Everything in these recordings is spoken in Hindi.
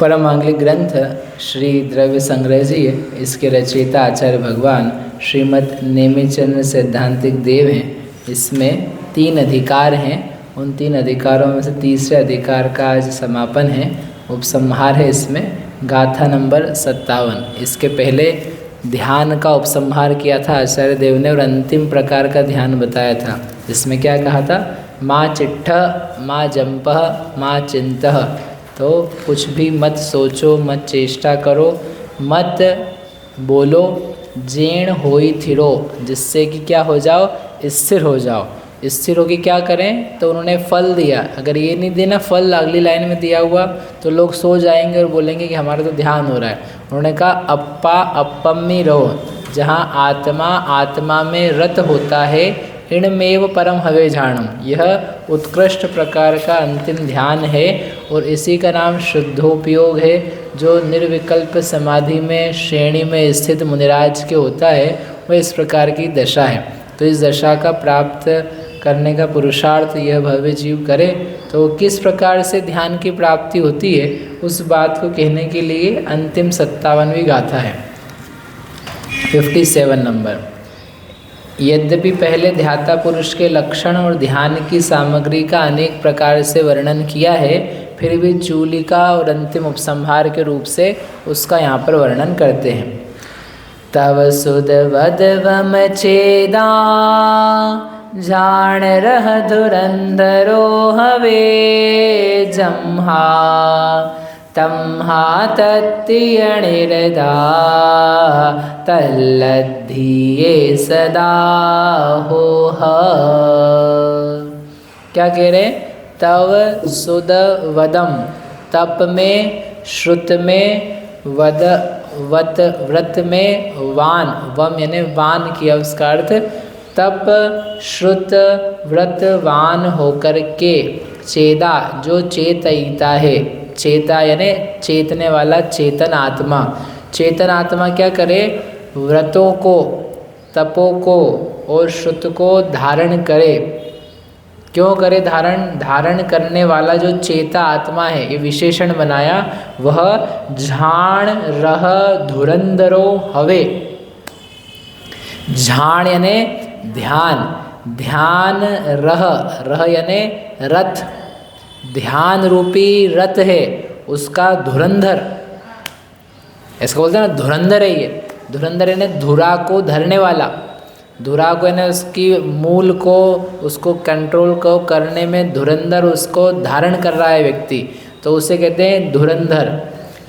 परम आंगलिक ग्रंथ श्री द्रव्य संग्रह जी है। इसके रचयिता आचार्य भगवान श्रीमद् नेमिचंद्र सैद्धांतिक देव हैं। इसमें 3 अधिकार हैं। उन 3 अधिकारों में से तीसरे अधिकार का आज समापन है, उपसंहार है। इसमें गाथा नंबर 57। इसके पहले ध्यान का उपसंहार किया था आचार्य देव ने और अंतिम प्रकार का ध्यान बताया था। इसमें क्या कहा था? माँ चिट्ठ, माँ जंपह, माँ चिंतः। तो कुछ भी मत सोचो, मत चेष्टा करो, मत बोलो, जेण होई थिरो, जिससे कि क्या हो जाओ? स्थिर हो जाओ। स्थिर होकर क्या करें? तो उन्होंने फल दिया। अगर ये नहीं देना फल अगली लाइन में दिया हुआ तो लोग सो जाएंगे और बोलेंगे कि हमारा तो ध्यान हो रहा है। उन्होंने कहा अप्पा अप्पम्मी रहो, जहाँ आत्मा आत्मा में रत होता है, इणमेव परम हवे झाणम। यह उत्कृष्ट प्रकार का अंतिम ध्यान है और इसी का नाम शुद्धोपयोग है। जो निर्विकल्प समाधि में श्रेणी में स्थित मुनिराज के होता है वह इस प्रकार की दशा है। तो इस दशा का प्राप्त करने का पुरुषार्थ यह भव्य जीव करे तो किस प्रकार से ध्यान की प्राप्ति होती है, उस बात को कहने के लिए अंतिम 57वीं गाथा है, 57 नंबर। यद्यपि पहले ध्याता पुरुष के लक्षण और ध्यान की सामग्री का अनेक प्रकार से वर्णन किया है, फिर भी चूलिका और अंतिम उपसंहार के रूप से उसका यहाँ पर वर्णन करते हैं। तव सुध वदवम चेदा, जान रह धुरंधरो हवे जम्हा, तम्हा तत्तियणिरदा, तल्लद्धिये सदा हो। क्या कह रहे? तव सुद वदम, तप में, श्रुत में, वद वत, व्रत में, वान, वम यानी वान किया उसका अर्थ, तप श्रुत व्रत वान होकर के, चेदा जो चेतयिता है, चेता यानी चेतने वाला, चेतन आत्मा। चेतन आत्मा क्या करे? व्रतों को, तपों को और श्रुत को धारण करे। क्यों करे धारण? धारण करने वाला जो चेता आत्मा है, ये विशेषण बनाया, वह झाण रह धुरंधरो हवे। झाण यानी ध्यान, ध्यान रह, रह यानी रथ, ध्यान रूपी रथ है उसका धुरंधर, इसको बोलते हैं ना धुरंधर है ये। धुरंधर यानी धुरा को धरने वाला, धुरा को यानी उसकी मूल को, उसको कंट्रोल को करने में धुरंधर उसको धारण कर रहा है व्यक्ति, तो उसे कहते हैं धुरंधर।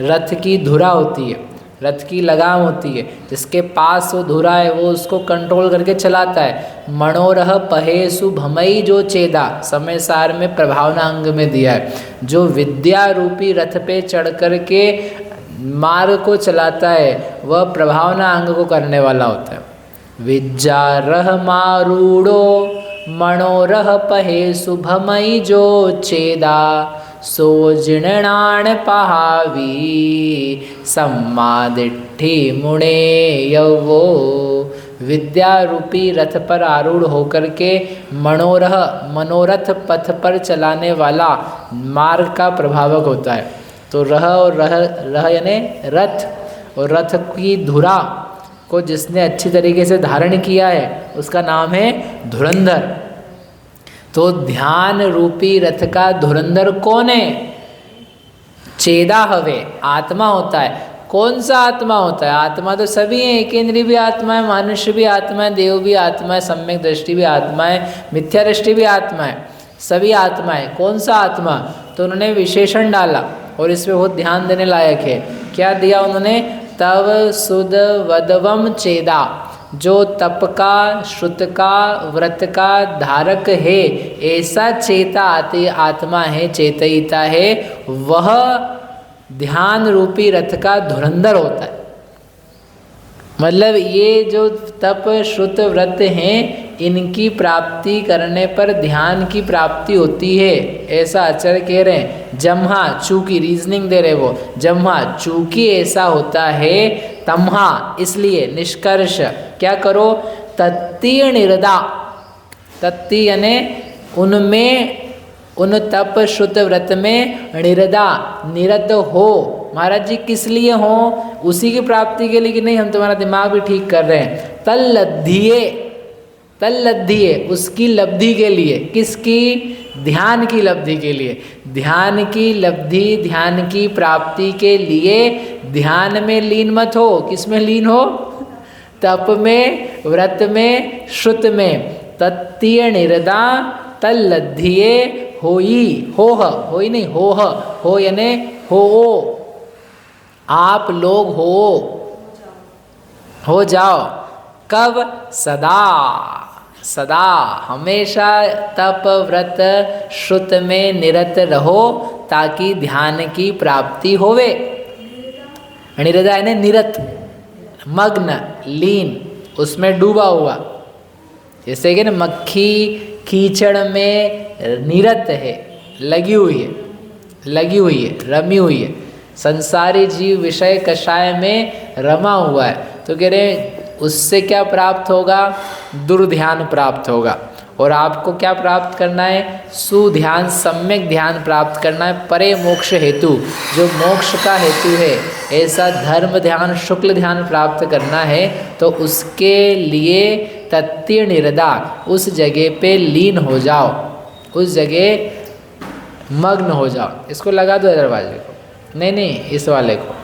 रथ की धुरा होती है, रथ की लगाम होती है, जिसके पास वो धुरा है वो उसको कंट्रोल करके चलाता है। मनोरह पहेसु भमई जो चेदा, समय सार में प्रभावना अंग में दिया है। जो विद्या रूपी रथ पे चढ़ कर के मार्ग को चलाता है वह प्रभावना अंग को करने वाला होता है। विद्या रह मारूढ़ो, मनोरह पहेसु भमई जो चेदा, सो जिणाण पहावी, सम्मादिट्ठी मुणे यवो। विद्या रूपी रथ पर आरूढ़ होकर के मनोरह, मनोरथ पथ पर चलाने वाला मार्ग का प्रभावक होता है। तो रह और रह यानी रथ, और रथ की धुरा को जिसने अच्छी तरीके से धारण किया है उसका नाम है धुरंधर। तो ध्यान रूपी रथ का धुरंधर कौन है? चेदा हवे, आत्मा होता है। कौन सा आत्मा होता है? आत्मा तो सभी है, एक इंद्रिय भी आत्मा है, मनुष्य भी आत्मा है, देव भी आत्मा है, सम्यक दृष्टि भी आत्मा है, मिथ्या दृष्टि भी आत्मा है, सभी आत्मा है। कौन सा आत्मा? तो उन्होंने विशेषण डाला और इसमें बहुत ध्यान देने लायक है। क्या दिया उन्होंने? तव सुद वदवम चेदा, जो तप का, श्रुत का, व्रत का धारक है, ऐसा चेता आत्मा है, चेतयिता है, वह ध्यान रूपी रथ का धुरंधर होता है। मतलब ये जो तप श्रुत व्रत हैं, इनकी प्राप्ति करने पर ध्यान की प्राप्ति होती है, ऐसा आचार्य कह रहे हैं। जम्हा, चूंकि रीजनिंग दे रहे वो, जम्हा चूंकि ऐसा होता है, तम्हा इसलिए, निष्कर्ष क्या करो? तत्तीय निरदा, तत्ती यानी उनमें, उन तप श्रुत व्रत में निरदा, निरत हो, महाराज जी किस लिए हो? उसी की प्राप्ति के लिए कि नहीं हम तुम्हारा दिमाग भी ठीक कर रहे हैं। तल्लद्धिये, तल्लद्धिये उसकी लब्धि के लिए। किसकी? ध्यान की लब्धि के लिए। ध्यान की लब्धि, ध्यान की प्राप्ति के लिए ध्यान में लीन मत हो। किस में लीन हो? तप में, व्रत में, श्रुत में। तत्तीय निरदा तल्लद्धिये होई, होह, होई नहीं होह, हो यानी हो, आप लोग हो जाओ। कब? सदा, सदा हमेशा तप व्रत श्रुत में निरत रहो ताकि ध्यान की प्राप्ति होवे। निरदा यानी निरत, मग्न, लीन, उसमें डूबा हुआ। जैसे कि ना मक्खी कीचड़ में निरत है, लगी हुई है, लगी हुई है, रमी हुई है। संसारी जीव विषय कषाय में रमा हुआ है। तो कह रहे उससे क्या प्राप्त होगा? दुर्ध्यान प्राप्त होगा। और आपको क्या प्राप्त करना है? सुध्यान, सम्यक ध्यान प्राप्त करना है। परे मोक्ष हेतु, जो मोक्ष का हेतु है, ऐसा धर्म ध्यान, शुक्ल ध्यान प्राप्त करना है। तो उसके लिए तत्तीय निरदा, उस जगह पे लीन हो जाओ, उस जगह मग्न हो जाओ। इसको लगा दो दरवाजे को, नहीं नहीं इस वाले को,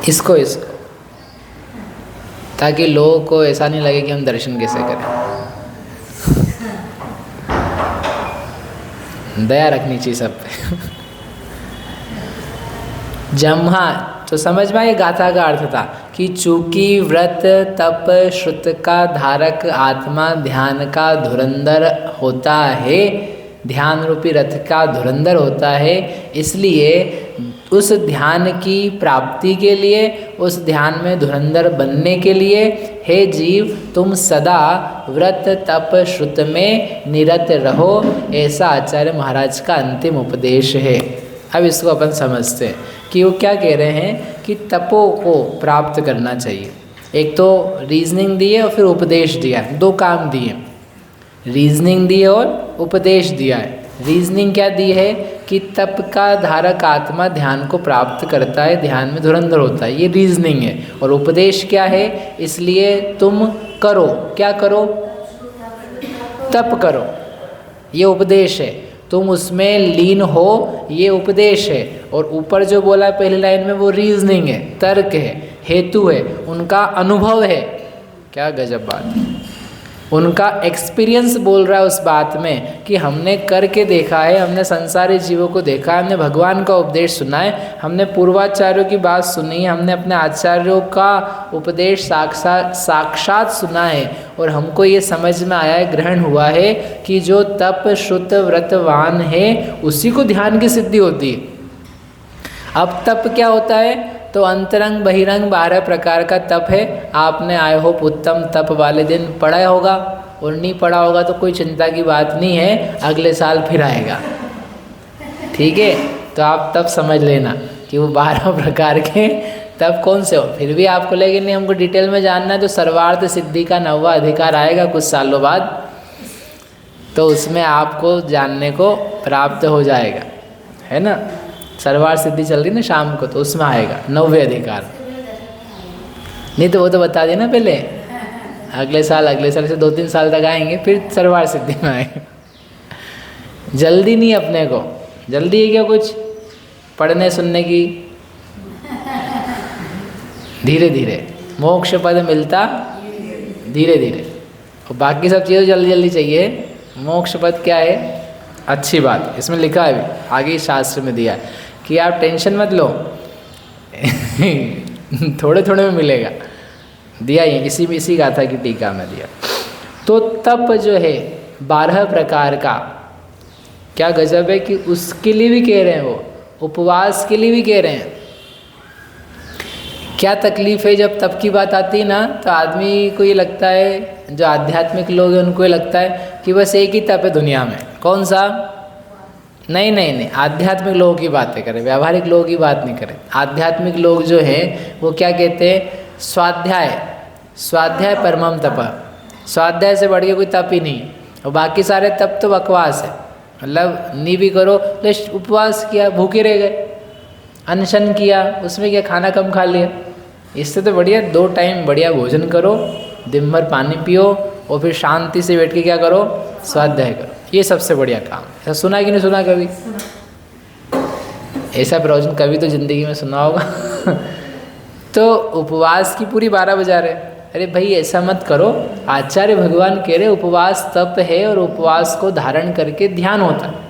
इसको, ताकि लोगों को ऐसा नहीं लगे कि हम दर्शन कैसे करें। दया रखनी चाहिए सब पे। जम्हा, तो समझ में ये गाथा का अर्थ था कि चूंकि व्रत तप श्रुत का धारक आत्मा ध्यान का धुरंधर होता है, ध्यान रूपी रथ का धुरंधर होता है, इसलिए उस ध्यान की प्राप्ति के लिए, उस ध्यान में धुरंधर बनने के लिए, हे जीव तुम सदा व्रत तप श्रुत में निरत रहो। ऐसा आचार्य महाराज का अंतिम उपदेश है। अब इसको अपन समझते हैं कि वो क्या कह रहे हैं कि तपो को प्राप्त करना चाहिए। एक तो रीजनिंग दी है और फिर उपदेश दिया है, दो काम दिए, रीजनिंग दी है और उपदेश दिया है। रीजनिंग क्या दी है कि तप का धारक आत्मा ध्यान को प्राप्त करता है, ध्यान में धुरंधर होता है, ये रीजनिंग है। और उपदेश क्या है? इसलिए तुम करो, क्या करो? तप करो, ये उपदेश है। तुम उसमें लीन हो, ये उपदेश है। और ऊपर जो बोला पहली लाइन में वो रीजनिंग है, तर्क है, हेतु है, उनका अनुभव है। क्या गजब बात है, उनका एक्सपीरियंस बोल रहा है उस बात में कि हमने करके देखा है, हमने संसारी जीवों को देखा है, हमने भगवान का उपदेश सुना है, हमने पूर्वाचार्यों की बात सुनी है, हमने अपने आचार्यों का उपदेश साक्षात सुना है। और हमको ये समझ में आया है, ग्रहण हुआ है कि जो तप श्रुत व्रतवान है उसी को ध्यान की सिद्धि होती है। अब तप क्या होता है? तो अंतरंग बहिरंग 12 प्रकार का तप है। आपने आई होप उत्तम तप वाले दिन पढ़ा होगा, और नहीं पढ़ा होगा तो कोई चिंता की बात नहीं है, अगले साल फिर आएगा। ठीक है, तो आप तब समझ लेना कि वो 12 प्रकार के तप कौन से हो। फिर भी आपको लगे नहीं हमको डिटेल में जानना है, तो सर्वार्थ सिद्धि का 9वां अधिकार आएगा कुछ सालों बाद, तो उसमें आपको जानने को प्राप्त हो जाएगा, है ना। सर्वार्थ सिद्धि चल रही ना शाम को, तो उसमें आएगा 9वें अधिकार। नहीं तो वो तो बता देना पहले, अगले साल से 2-3 साल तक आएंगे, फिर सर्वार्थ सिद्धि में आएंगे। जल्दी नहीं, अपने को जल्दी है क्या कुछ पढ़ने सुनने की? धीरे धीरे मोक्ष पद मिलता, धीरे धीरे। और बाकी सब चीज़ें जल्दी जल्दी चाहिए, मोक्ष पद क्या है? अच्छी बात, इसमें लिखा है भी, आगे शास्त्र में दिया है कि आप टेंशन मत लो, थोड़े थोड़े में मिलेगा, दिया ही इसी गाथा की टीका में दिया। तो तप जो है 12 प्रकार का, क्या गजब है कि उसके लिए भी कह रहे हैं, वो उपवास के लिए भी कह रहे हैं। क्या तकलीफ है जब तप की बात आती है ना, तो आदमी को ये लगता है, जो आध्यात्मिक लोग हैं उनको ये लगता है कि बस एक ही तप है दुनिया में। कौन सा? नहीं नहीं नहीं, आध्यात्मिक लोगों की बातें करें, व्यावहारिक लोगों की बात नहीं करें। आध्यात्मिक लोग जो हैं वो क्या कहते हैं? स्वाध्याय, स्वाध्याय परमम तप, स्वाध्याय से बढ़ के कोई तप ही नहीं। और बाकी सारे तप तो बकवास है, मतलब नहीं भी करो तो उपवास किया, भूखे रह गए, अनशन किया, उसमें क्या खाना कम खा लिया। इससे तो बढ़िया 2 टाइम बढ़िया भोजन करो, दिन भर पानी पियो और फिर शांति से बैठ के क्या करो, स्वाध्याय करो। ये सबसे बढ़िया काम। ऐसा सुना कि नहीं सुना कभी? ऐसा प्रवचन कभी तो जिंदगी में सुना होगा। तो उपवास की पूरी 12 बजा रहे। अरे भाई ऐसा मत करो, आचार्य भगवान कह रहे उपवास तप है और उपवास को धारण करके ध्यान होता है।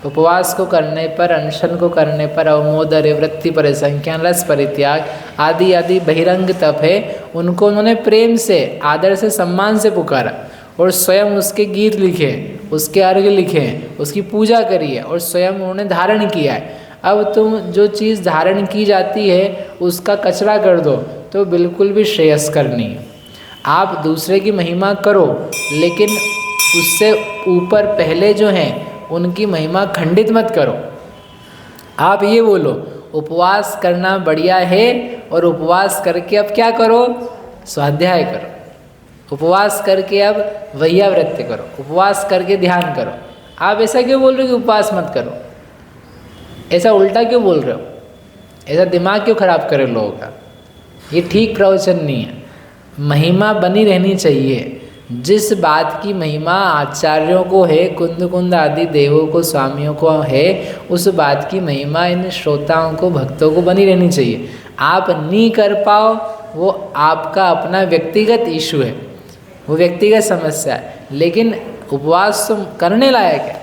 उपवास को करने पर, अनशन को करने पर अवमोदर्य, वृत्ति परिसंख्यान, रस परित्याग आदि आदि बहिरंग तप है, उनको उन्होंने प्रेम से, आदर से, सम्मान से पुकारा और स्वयं उसके गीत लिखे, उसके अर्घ्य लिखे, उसकी पूजा करी है और स्वयं उन्होंने धारण किया है। अब तुम जो चीज़ धारण की जाती है उसका कचरा कर दो तो बिल्कुल भी श्रेयस्कर नहीं है। आप दूसरे की महिमा करो लेकिन उससे ऊपर पहले जो हैं उनकी महिमा खंडित मत करो। आप ये बोलो उपवास करना बढ़िया है और उपवास करके अब क्या करो, स्वाध्याय करो। उपवास करके अब वैयावृत्ति करो, उपवास करके ध्यान करो। आप ऐसा क्यों बोल रहे हो कि उपवास मत करो? ऐसा उल्टा क्यों बोल रहे हो? ऐसा दिमाग क्यों खराब करे लोगों का? ये ठीक प्रवचन नहीं है। महिमा बनी रहनी चाहिए। जिस बात की महिमा आचार्यों को है, कुंद कुंद आदि देवों को, स्वामियों को है, उस बात की महिमा इन श्रोताओं को, भक्तों को बनी रहनी चाहिए। आप नहीं कर पाओ वो आपका अपना व्यक्तिगत इशू है, वो व्यक्तिगत समस्या है। लेकिन उपवास तो करने लायक है,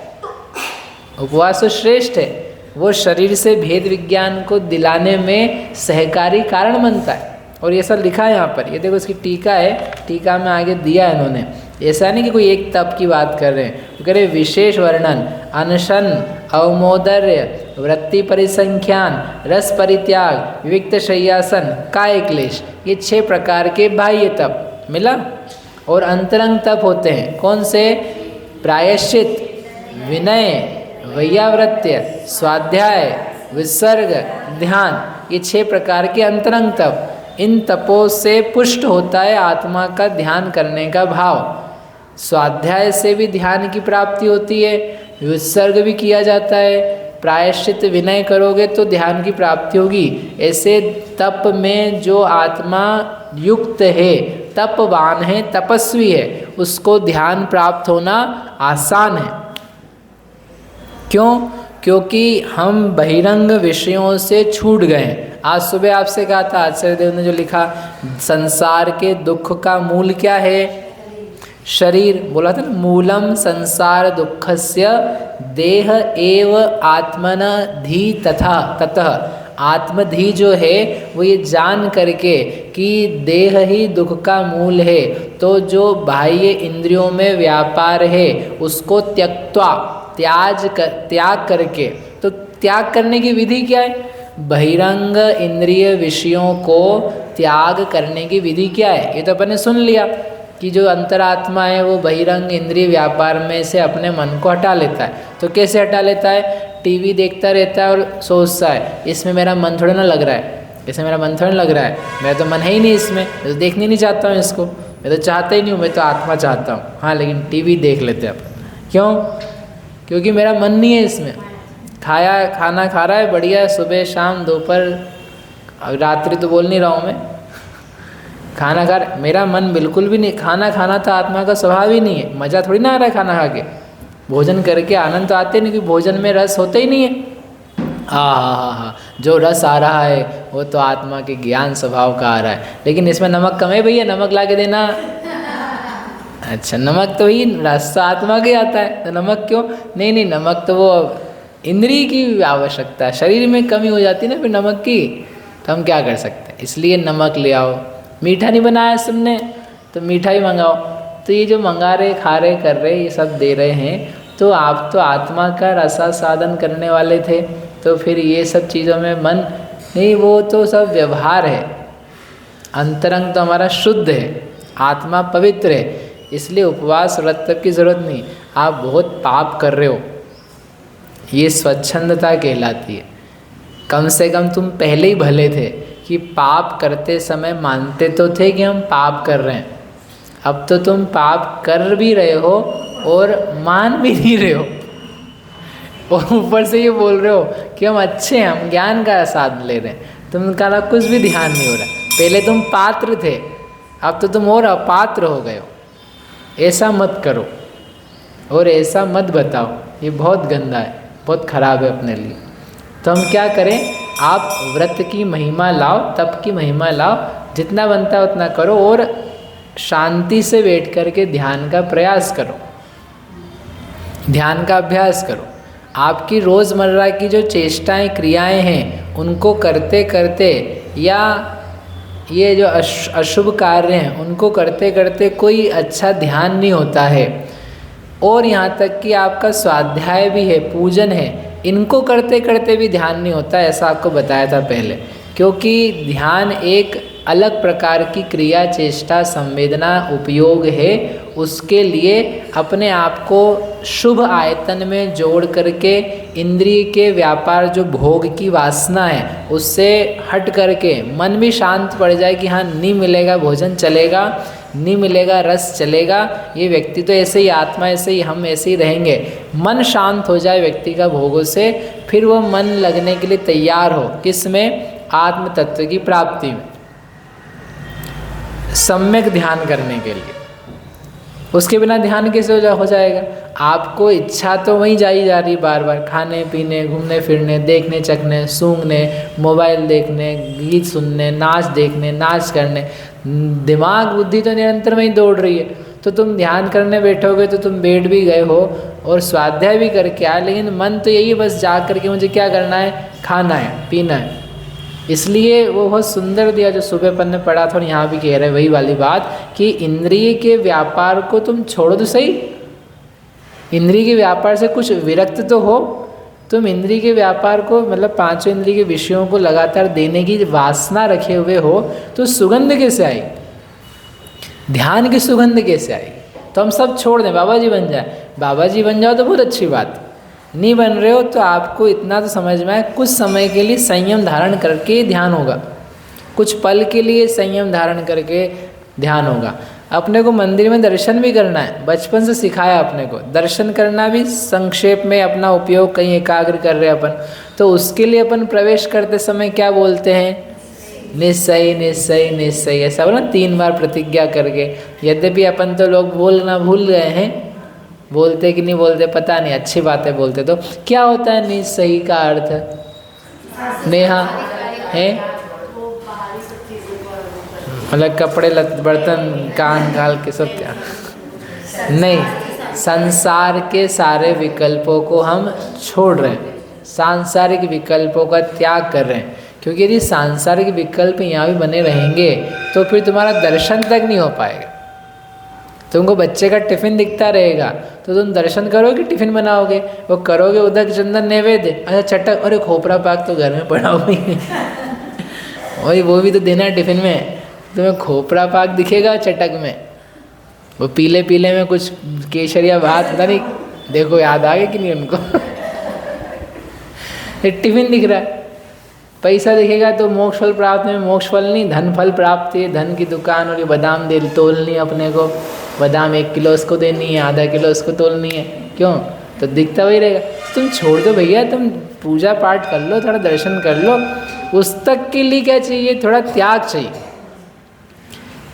उपवास तो श्रेष्ठ है। वो शरीर से भेद विज्ञान को दिलाने में सहकारी कारण बनता है। और ये सब लिखा है यहाँ पर, ये देखो इसकी टीका है, टीका में आगे दिया है इन्होंने। ऐसा नहीं कि कोई एक तप की बात कर रहे हैं, वो कह रहे विशेष वर्णन, अनशन, अवमोदर्य, वृत्ति परिसंख्यान, रस परित्याग, विविक्त शय्यासन, काय क्लेश, ये 6 प्रकार के बाह्य तप मिला। और अंतरंग तप होते हैं कौन से? प्रायश्चित, विनय, वैयावृत्य, स्वाध्याय, विसर्ग, ध्यान, ये 6 प्रकार के अंतरंग तप। इन तपों से पुष्ट होता है आत्मा का ध्यान करने का भाव। स्वाध्याय से भी ध्यान की प्राप्ति होती है, विसर्ग भी किया जाता है, प्रायश्चित विनय करोगे तो ध्यान की प्राप्ति होगी। ऐसे तप में जो आत्मा युक्त है, तपवान है, तपस्वी है, उसको ध्यान प्राप्त होना आसान है। क्यों? क्योंकि हम बहिरंग विषयों से छूट गए हैं। आज सुबह आपसे कहा था, आचार्य देव ने जो लिखा, संसार के दुख का मूल क्या है? शरीर। बोला था ना, मूलम संसार दुखस्य देह एव आत्मन धी तथा ततः। आत्मधी जो है वो ये जान करके कि देह ही दुख का मूल है, तो जो बाह्य इंद्रियों में व्यापार है उसको त्यक्त्वा, त्याग करके। तो त्याग करने की विधि क्या है? बहिरंग इंद्रिय विषयों को त्याग करने की विधि क्या है? ये तो अपन ने सुन लिया कि जो अंतरात्मा है वो बहिरंग इंद्रिय व्यापार में से अपने मन को हटा लेता है। तो कैसे हटा लेता है? टीवी देखता रहता है और सोचता है इसमें मेरा मन थोड़ा ना लग रहा है, इसमें मेरा मन थोड़ा लग रहा है, मेरा तो मन है ही नहीं इसमें, मैं तो देखने नहीं चाहता हूँ इसको, मैं तो चाहता ही नहीं हूँ, मैं तो आत्मा चाहता हूँ। हाँ, लेकिन टीवी देख लेते हैं अपन। क्यों? क्योंकि मेरा मन नहीं है इसमें। खाना खा रहा है बढ़िया, सुबह शाम दोपहर रात्रि तो बोल नहीं रहा हूँ मैं, खाना खा रहा, मेरा मन बिल्कुल भी नहीं। खाना खाना तो आत्मा का स्वभाव ही नहीं है। मज़ा थोड़ी ना आ रहा है खाना खा के, भोजन करके आनंद तो आते नहीं, क्योंकि भोजन में रस होता ही नहीं है। हाँ, जो रस आ रहा है वो तो आत्मा के ज्ञान स्वभाव का आ रहा है। लेकिन इसमें नमक कम है भैया, नमक ला के देना। अच्छा, नमक तो ही रस तो आत्मा के आता है, तो नमक क्यों? नहीं, नमक तो वो इंद्रिय की आवश्यकता है, शरीर में कमी हो जाती है ना फिर नमक की, तो हम क्या कर सकते हैं? इसलिए नमक ले आओ। मीठा नहीं बनाया सबने तो मीठा ही मंगाओ। तो ये जो मंगा रहे, खा रहे, कर रहे, ये सब दे रहे हैं, तो आप तो आत्मा का रसा साधन करने वाले थे, तो फिर ये सब चीज़ों में मन नहीं, वो तो सब व्यवहार है। अंतरंग तो हमारा शुद्ध है, आत्मा पवित्र है, इसलिए उपवास व्रत तक की ज़रूरत नहीं। आप बहुत पाप कर रहे हो, ये स्वच्छंदता कहलाती है। कम से कम तुम पहले ही भले थे कि पाप करते समय मानते तो थे कि हम पाप कर रहे हैं। अब तो तुम पाप कर भी रहे हो और मान भी नहीं रहे हो, और ऊपर से ये बोल रहे हो कि हम अच्छे हैं, हम ज्ञान का साथ ले रहे हैं, तुम कहा कुछ भी ध्यान नहीं हो रहा। पहले तुम पात्र थे, अब तो तुम और अपात्र हो गए हो। ऐसा मत करो और ऐसा मत बताओ, ये बहुत गंदा है, बहुत खराब है अपने लिए। तो हम क्या करें, आप व्रत की महिमा लाओ, तप की महिमा लाओ, जितना बनता है उतना करो और शांति से बैठ करके ध्यान का प्रयास करो, ध्यान का अभ्यास करो। आपकी रोज़मर्रा की जो चेष्टाएं क्रियाएं हैं उनको करते करते, या ये जो अशुभ कार्य हैं उनको करते करते कोई अच्छा ध्यान नहीं होता है। और यहाँ तक कि आपका स्वाध्याय भी है, पूजन है, इनको करते करते भी ध्यान नहीं होता, ऐसा आपको बताया था पहले। क्योंकि ध्यान एक अलग प्रकार की क्रिया, चेष्टा, संवेदना, उपयोग है। उसके लिए अपने आप को शुभ आयतन में जोड़ करके इंद्रिय के व्यापार, जो भोग की वासना है, उससे हट करके मन भी शांत पड़ जाए कि हाँ नहीं मिलेगा भोजन चलेगा, नहीं मिलेगा रस चलेगा, ये व्यक्ति तो ऐसे ही, आत्मा ऐसे ही, हम ऐसे ही रहेंगे। मन शांत हो जाए व्यक्ति का भोगों से, फिर वो मन लगने के लिए तैयार हो, किस में, आत्म तत्व की प्राप्ति में, सम्यक ध्यान करने के लिए। उसके बिना ध्यान कैसे हो जाएगा। आपको इच्छा तो वहीं जाई जा रही बार बार, खाने पीने, घूमने फिरने, देखने चखने, सूंघने, मोबाइल देखने, गीत सुनने, नाच देखने, नाच करने, दिमाग बुद्धि तो निरंतर वहीं दौड़ रही है। तो तुम ध्यान करने बैठोगे तो तुम बैठ भी गए हो और स्वाध्याय भी करके आए, लेकिन मन तो यही बस जा करके मुझे क्या करना है, खाना है, पीना है। इसलिए वो बहुत सुंदर दिया जो सुबह अपन ने पढ़ा था, और यहाँ भी कह रहे हैं वही वाली बात कि इंद्रिय के व्यापार को तुम छोड़ो तो सही, इंद्रिय के व्यापार से कुछ विरक्त तो हो। तुम इंद्रिय के व्यापार को, मतलब पांचों इंद्रिय के विषयों को लगातार देने की वासना रखे हुए हो, तो सुगंध कैसे आई, ध्यान की सुगंध कैसे आई। तो हम सब छोड़ दें, बाबा जी बन जाए, बाबा जी बन जाओ तो बहुत अच्छी बात, नहीं बन रहे हो तो आपको इतना तो समझ में आए, कुछ समय के लिए संयम धारण करके ध्यान होगा, कुछ पल के लिए संयम धारण करके ध्यान होगा। अपने को मंदिर में दर्शन भी करना है, बचपन से सिखाया अपने को, दर्शन करना भी संक्षेप में अपना उपयोग कहीं एकाग्र कर रहे हैं अपन, तो उसके लिए अपन प्रवेश करते समय क्या बोलते हैं, निश्चय निश्चय निश्चय, ऐसा बोला 3 बार प्रतिज्ञा करके। यद्यपि अपन तो लोग बोलना भूल गए हैं, बोलते कि नहीं बोलते पता नहीं, अच्छी बात है बोलते। तो क्या होता है निश्चय का अर्थ, नेहा है, मतलब कपड़े बर्तन कान गाल के सब, क्या नहीं, संसार के सारे विकल्पों को हम छोड़ रहे हैं, सांसारिक विकल्पों का त्याग कर रहे हैं। क्योंकि यदि सांसारिक विकल्प यहाँ भी बने रहेंगे तो फिर तुम्हारा दर्शन तक नहीं हो पाएगा। तुमको बच्चे का टिफिन दिखता रहेगा तो तुम दर्शन करोगे, टिफिन बनाओगे, वो करोगे उदक चंदन नैवेद्य, अच्छा चटक, अरे खोपरा पाक तो घर में पड़ा हुआ ही वही, वो भी तो देना है टिफिन में। तुम्हें खोपरा पाक दिखेगा चटक में, वो पीले पीले में कुछ केसर या भात, पता नहीं, देखो याद आ गया कि नहीं उनको ये टिफिन दिख रहा है। पैसा दिखेगा तो मोक्ष फल प्राप्त में, मोक्ष फल नहीं, धन फल प्राप्त है, धन की दुकान, और ये बादाम दे तोलनी है अपने को, बादाम 1 किलो उसको देनी है, आधा किलो उसको तोलनी है, क्यों, तो दिखता वही रहेगा। तुम छोड़ दो भैया, तुम पूजा पाठ कर लो, थोड़ा दर्शन कर लो। उस तक के लिए क्या चाहिए, थोड़ा त्याग चाहिए।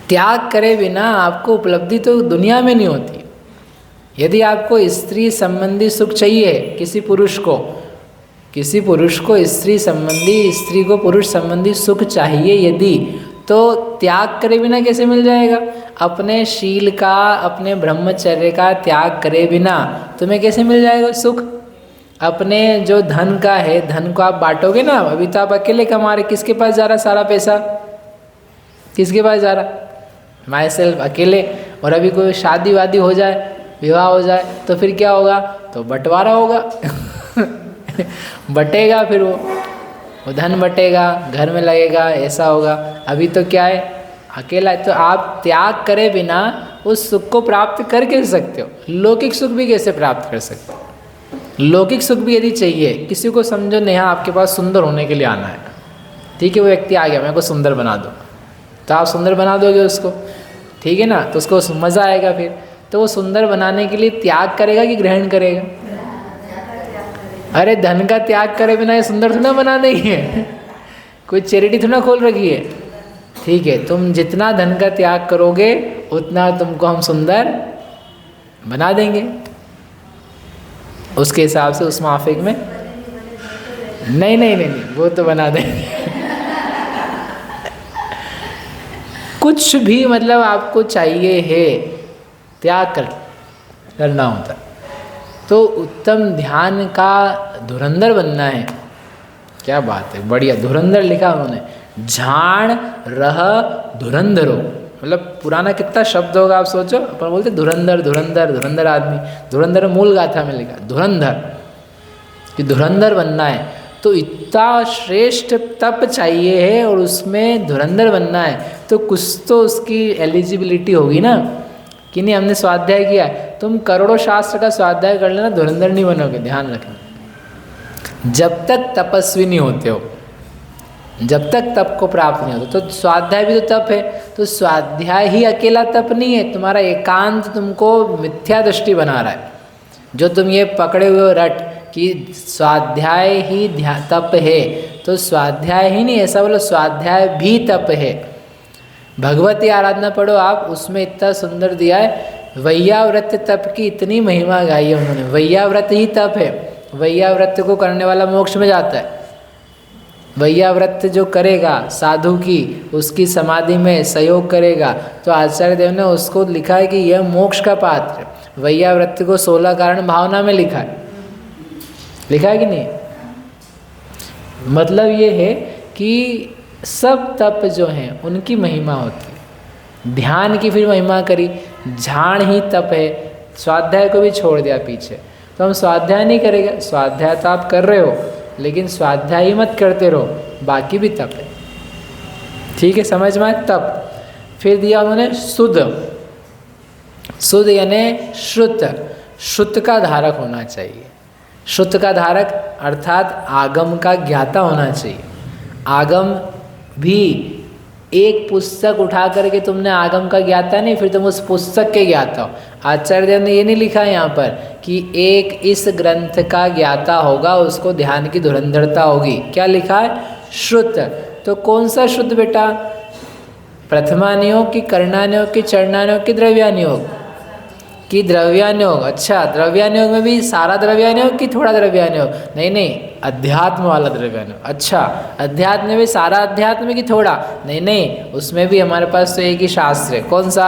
त्याग करे बिना आपको उपलब्धि तो दुनिया में नहीं होती। यदि आपको स्त्री संबंधी सुख चाहिए, किसी पुरुष को स्त्री संबंधी, स्त्री को पुरुष संबंधी सुख चाहिए यदि, तो त्याग करे बिना कैसे मिल जाएगा। अपने शील का, अपने ब्रह्मचर्य का त्याग करे बिना तुम्हें कैसे मिल जाएगा सुख। अपने जो धन का है, धन को आप बांटोगे ना, अभी तो आप अकेले कमा रहे, किसके पास जा रहा सारा पैसा, किसके पास जा रहा, माई सेल्फ, अकेले। और अभी कोई शादी वादी हो जाए, विवाह हो जाए, तो फिर क्या होगा, तो बंटवारा होगा बटेगा, फिर वो धन बटेगा, घर में लगेगा, ऐसा होगा। अभी तो क्या है, अकेला है। तो आप त्याग करे बिना उस सुख को प्राप्त कर कैसे सकते हो, लौकिक सुख भी कैसे प्राप्त कर सकते हो। लौकिक सुख भी यदि चाहिए, किसी को समझो नेहा आपके पास सुंदर होने के लिए आना है, ठीक है, वो व्यक्ति आ गया, मेरे को सुंदर बना दो, तो आप सुंदर बना दोगे उसको, ठीक है ना, तो उसको मज़ा आएगा। फिर तो वो सुंदर बनाने के लिए त्याग करेगा कि ग्रहण करेगा, अरे धन का त्याग करे बिना ये सुंदर थोड़ा बना देंगे, कोई चैरिटी थोड़ा खोल रखी है। ठीक है, तुम जितना धन का त्याग करोगे उतना तुमको हम सुंदर बना देंगे, उसके हिसाब से उस माफिक में। नहीं नहीं नहीं नहीं, वो तो बना देंगे। कुछ भी मतलब आपको चाहिए है, त्याग करना होता है। तो उत्तम ध्यान का धुरंधर बनना है। क्या बात है, बढ़िया धुरंधर लिखा उन्होंने, झाण रह धुरंधरो। मतलब पुराना कितना शब्द होगा आप सोचो। अपन बोलते धुरंधर धुरंधर धुरंधर आदमी, धुरंधर मूल गाथा में लिखा धुरंधर, कि धुरंधर बनना है तो इतना श्रेष्ठ तप चाहिए है और उसमें धुरंधर बनना है तो कुछ तो उसकी एलिजिबिलिटी होगी ना, कि नहीं हमने स्वाध्याय किया। तुम करोड़ों शास्त्र का स्वाध्याय कर लेना, धुरंधर नहीं बनोगे, ध्यान रखना। जब तक तपस्वी नहीं होते हो, जब तक तप को प्राप्त नहीं होते, तो स्वाध्याय भी तो तप है। तो स्वाध्याय ही अकेला तप नहीं है, तुम्हारा एकांत तुमको मिथ्या दृष्टि बना रहा है। जो तुम ये पकड़े हुए हो रट कि स्वाध्याय ही तप है, तो स्वाध्याय ही नहीं, ऐसा बोलो स्वाध्याय भी तप है। भगवती आराधना पढ़ो आप, उसमें इतना सुंदर दिया है। वैयाव्रत तप की इतनी महिमा गाई है उन्होंने। वैयाव्रत ही तप है, वैयाव्रत को करने वाला मोक्ष में जाता है। वैयाव्रत जो करेगा साधु की, उसकी समाधि में सहयोग करेगा, तो आचार्य देव ने उसको लिखा है कि यह मोक्ष का पात्र है। वैयाव्रत को 16 कारण भावना में लिखा है, लिखा है कि नहीं। मतलब ये है कि सब तप जो हैं उनकी महिमा होती है। ध्यान की फिर महिमा करी, झाण ही तप है। स्वाध्याय को भी छोड़ दिया पीछे, तो हम स्वाध्याय नहीं करेंगे। स्वाध्याय तो आप कर रहे हो, लेकिन स्वाध्याय ही मत करते रहो, बाकी भी तप है। ठीक है, समझ में आए तप। फिर दिया उन्होंने शुद्ध, शुद्ध यानी श्रुत, श्रुत का धारक होना चाहिए। श्रुत का धारक अर्थात आगम का ज्ञाता होना चाहिए। आगम भी एक पुस्तक उठा करके तुमने आगम का ज्ञाता नहीं, फिर तुम उस पुस्तक के ज्ञाता हो। आचार्य देव ने ये नहीं लिखा है यहाँ पर कि एक इस ग्रंथ का ज्ञाता होगा उसको ध्यान की धुरंधरता होगी। क्या लिखा है? श्रुत। तो कौन सा शुद्ध बेटा? प्रथमानियोग की, कर्णानियोग की, चरणानियोग की, द्रव्यानियोग की? द्रव्यानियोग। अच्छा, द्रव्यानियोग में भी सारा द्रव्यानियोग कि थोड़ा द्रव्यानियोग? नहीं नहीं, अध्यात्म वाला द्रव्यानियोग। अच्छा, अध्यात्म में भी सारा अध्यात्म की थोड़ा? नहीं नहीं, उसमें भी हमारे पास तो एक ही शास्त्र है। कौन सा?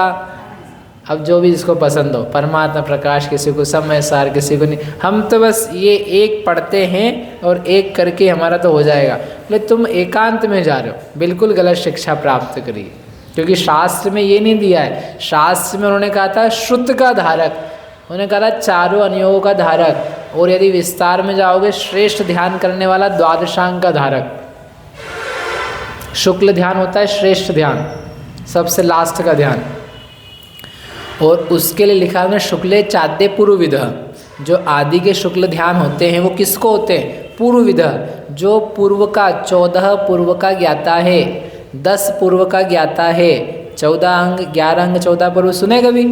अब जो भी जिसको पसंद हो, परमात्मा प्रकाश किसी को, समय सार किसी को नहीं। हम तो बस ये एक पढ़ते हैं और एक करके हमारा तो हो जाएगा। लेकिन तुम एकांत में जा रहे हो, बिल्कुल गलत शिक्षा प्राप्त करिए, क्योंकि शास्त्र में ये नहीं दिया है। शास्त्र में उन्होंने कहा था श्रुत का धारक, उन्होंने कहा था चारों अनुयोगों का धारक, और यदि विस्तार में जाओगे श्रेष्ठ ध्यान करने वाला द्वादशांग का धारक। शुक्ल ध्यान होता है श्रेष्ठ ध्यान, सबसे लास्ट का ध्यान, और उसके लिए लिखा है शुक्ले चाद्य पूर्व विधा। जो आदि के शुक्ल ध्यान होते हैं वो किसको होते हैं? पूर्व विधा। जो पूर्व का 14 पूर्व का ज्ञाता है, 10 पूर्व का ज्ञाता है, 14 अंग, 11 अंग, 14 पूर्व सुने कभी?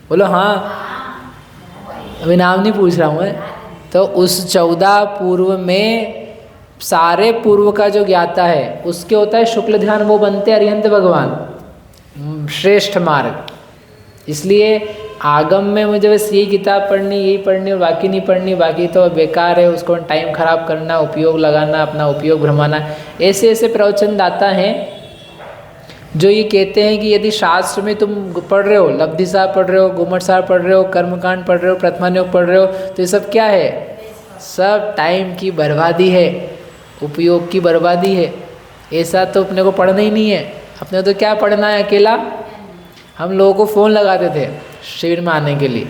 बोलो हाँ। अभी नाम नहीं पूछ रहा हूँ मैं। तो उस 14 पूर्व में सारे पूर्व का जो ज्ञाता है उसके होता है शुक्ल ध्यान, वो बनते अरिहंत भगवान, श्रेष्ठ मार्ग। इसलिए आगम में मुझे बस यही किताब पढ़नी, यही पढ़नी और बाकी नहीं पढ़नी, बाकी तो बेकार है, उसको टाइम खराब करना, उपयोग लगाना, अपना उपयोग भ्रमाना। ऐसे ऐसे प्रवचन दाता हैं जो ये कहते हैं कि यदि शास्त्र में तुम पढ़ रहे हो, लब्धि साहब पढ़ रहे हो, गुमट साहब पढ़ रहे हो, कर्मकांड पढ़ रहे हो, प्रथमानुयोग पढ़ रहे हो, तो ये सब क्या है? सब टाइम की बर्बादी है, उपयोग की बर्बादी है। ऐसा तो अपने को पढ़ना ही नहीं है। अपने तो क्या पढ़ना है? अकेला हम लोगों को फ़ोन लगाते थे शिविर में आने के लिए,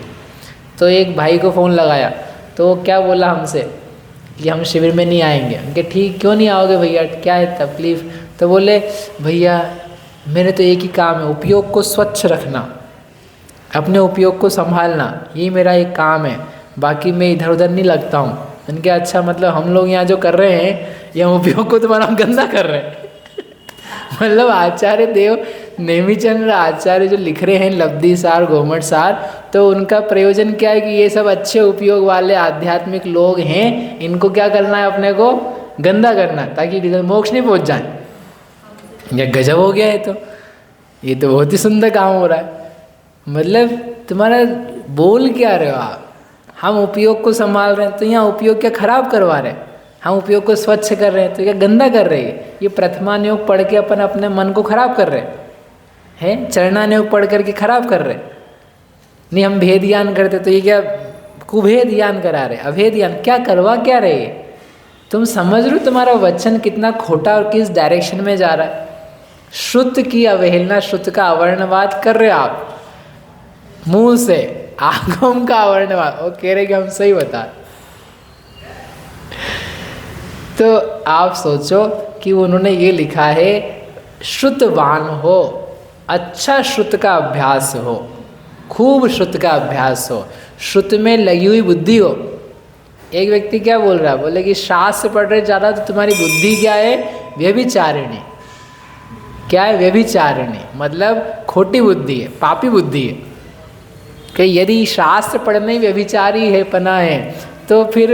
तो एक भाई को फ़ोन लगाया तो वो क्या बोला हमसे कि हम शिविर में नहीं आएंगे। उनके ठीक, क्यों नहीं आओगे भैया, क्या है तकलीफ़? तो बोले भैया मेरे तो एक ही काम है, उपयोग को स्वच्छ रखना, अपने उपयोग को संभालना, यही मेरा एक काम है, बाकी मैं इधर उधर नहीं लगता हूँ। उनके अच्छा, मतलब हम लोग यहाँ जो कर रहे हैं ये हम उपयोग को तुम्हारा गंदा कर रहे हैं। मतलब आचार्य देव नेमिचंद्र आचार्य जो लिख रहे हैं लब्धि सार घूमट सार, तो उनका प्रयोजन क्या है कि ये सब अच्छे उपयोग वाले आध्यात्मिक लोग हैं, इनको क्या करना है, अपने को गंदा करना है ताकि मोक्ष नहीं पहुंच जाए। या गजब हो गया है, तो ये तो बहुत ही सुंदर काम हो रहा है। मतलब तुम्हारा बोल क्या रहे हो आप, हम उपयोग को संभाल रहे हैं तो यहाँ उपयोग क्या खराब करवा रहे हैं, हम उपयोग को स्वच्छ कर रहे हैं तो क्या गंदा कर रहे हैं। ये प्रथमान योग पढ़ के अपन अपने मन को खराब कर रहे हैं, चरणान योग पढ़ करके खराब कर रहे हैं। नहीं हम भेद ज्ञान करते तो ये क्या कुभेद ज्ञान करा रहे, अभेद ज्ञान क्या करवा क्या रहे हैं। तुम समझ लो तुम्हारा वचन कितना खोटा और किस डायरेक्शन में जा रहा है। श्रुत की अवहेलना, श्रुत का अवर्णवाद कर रहे हो आप मुंह से, आगम का अवर्णवाद। वो कह रहे कि हम सही बता। तो आप सोचो कि उन्होंने ये लिखा है श्रुतवान हो, अच्छा श्रुत का अभ्यास हो, खूब श्रुत का अभ्यास हो, श्रुत में लगी हुई बुद्धि हो। एक व्यक्ति क्या बोल रहा है, बोले कि शास्त्र पढ़ रहे ज़्यादा तो तुम्हारी बुद्धि क्या है, व्यभिचारिणी। क्या है व्यभिचारिणी, मतलब खोटी बुद्धि है, पापी बुद्धि है। कि यदि शास्त्र पढ़ने ही व्यभिचारी है, पना है, तो फिर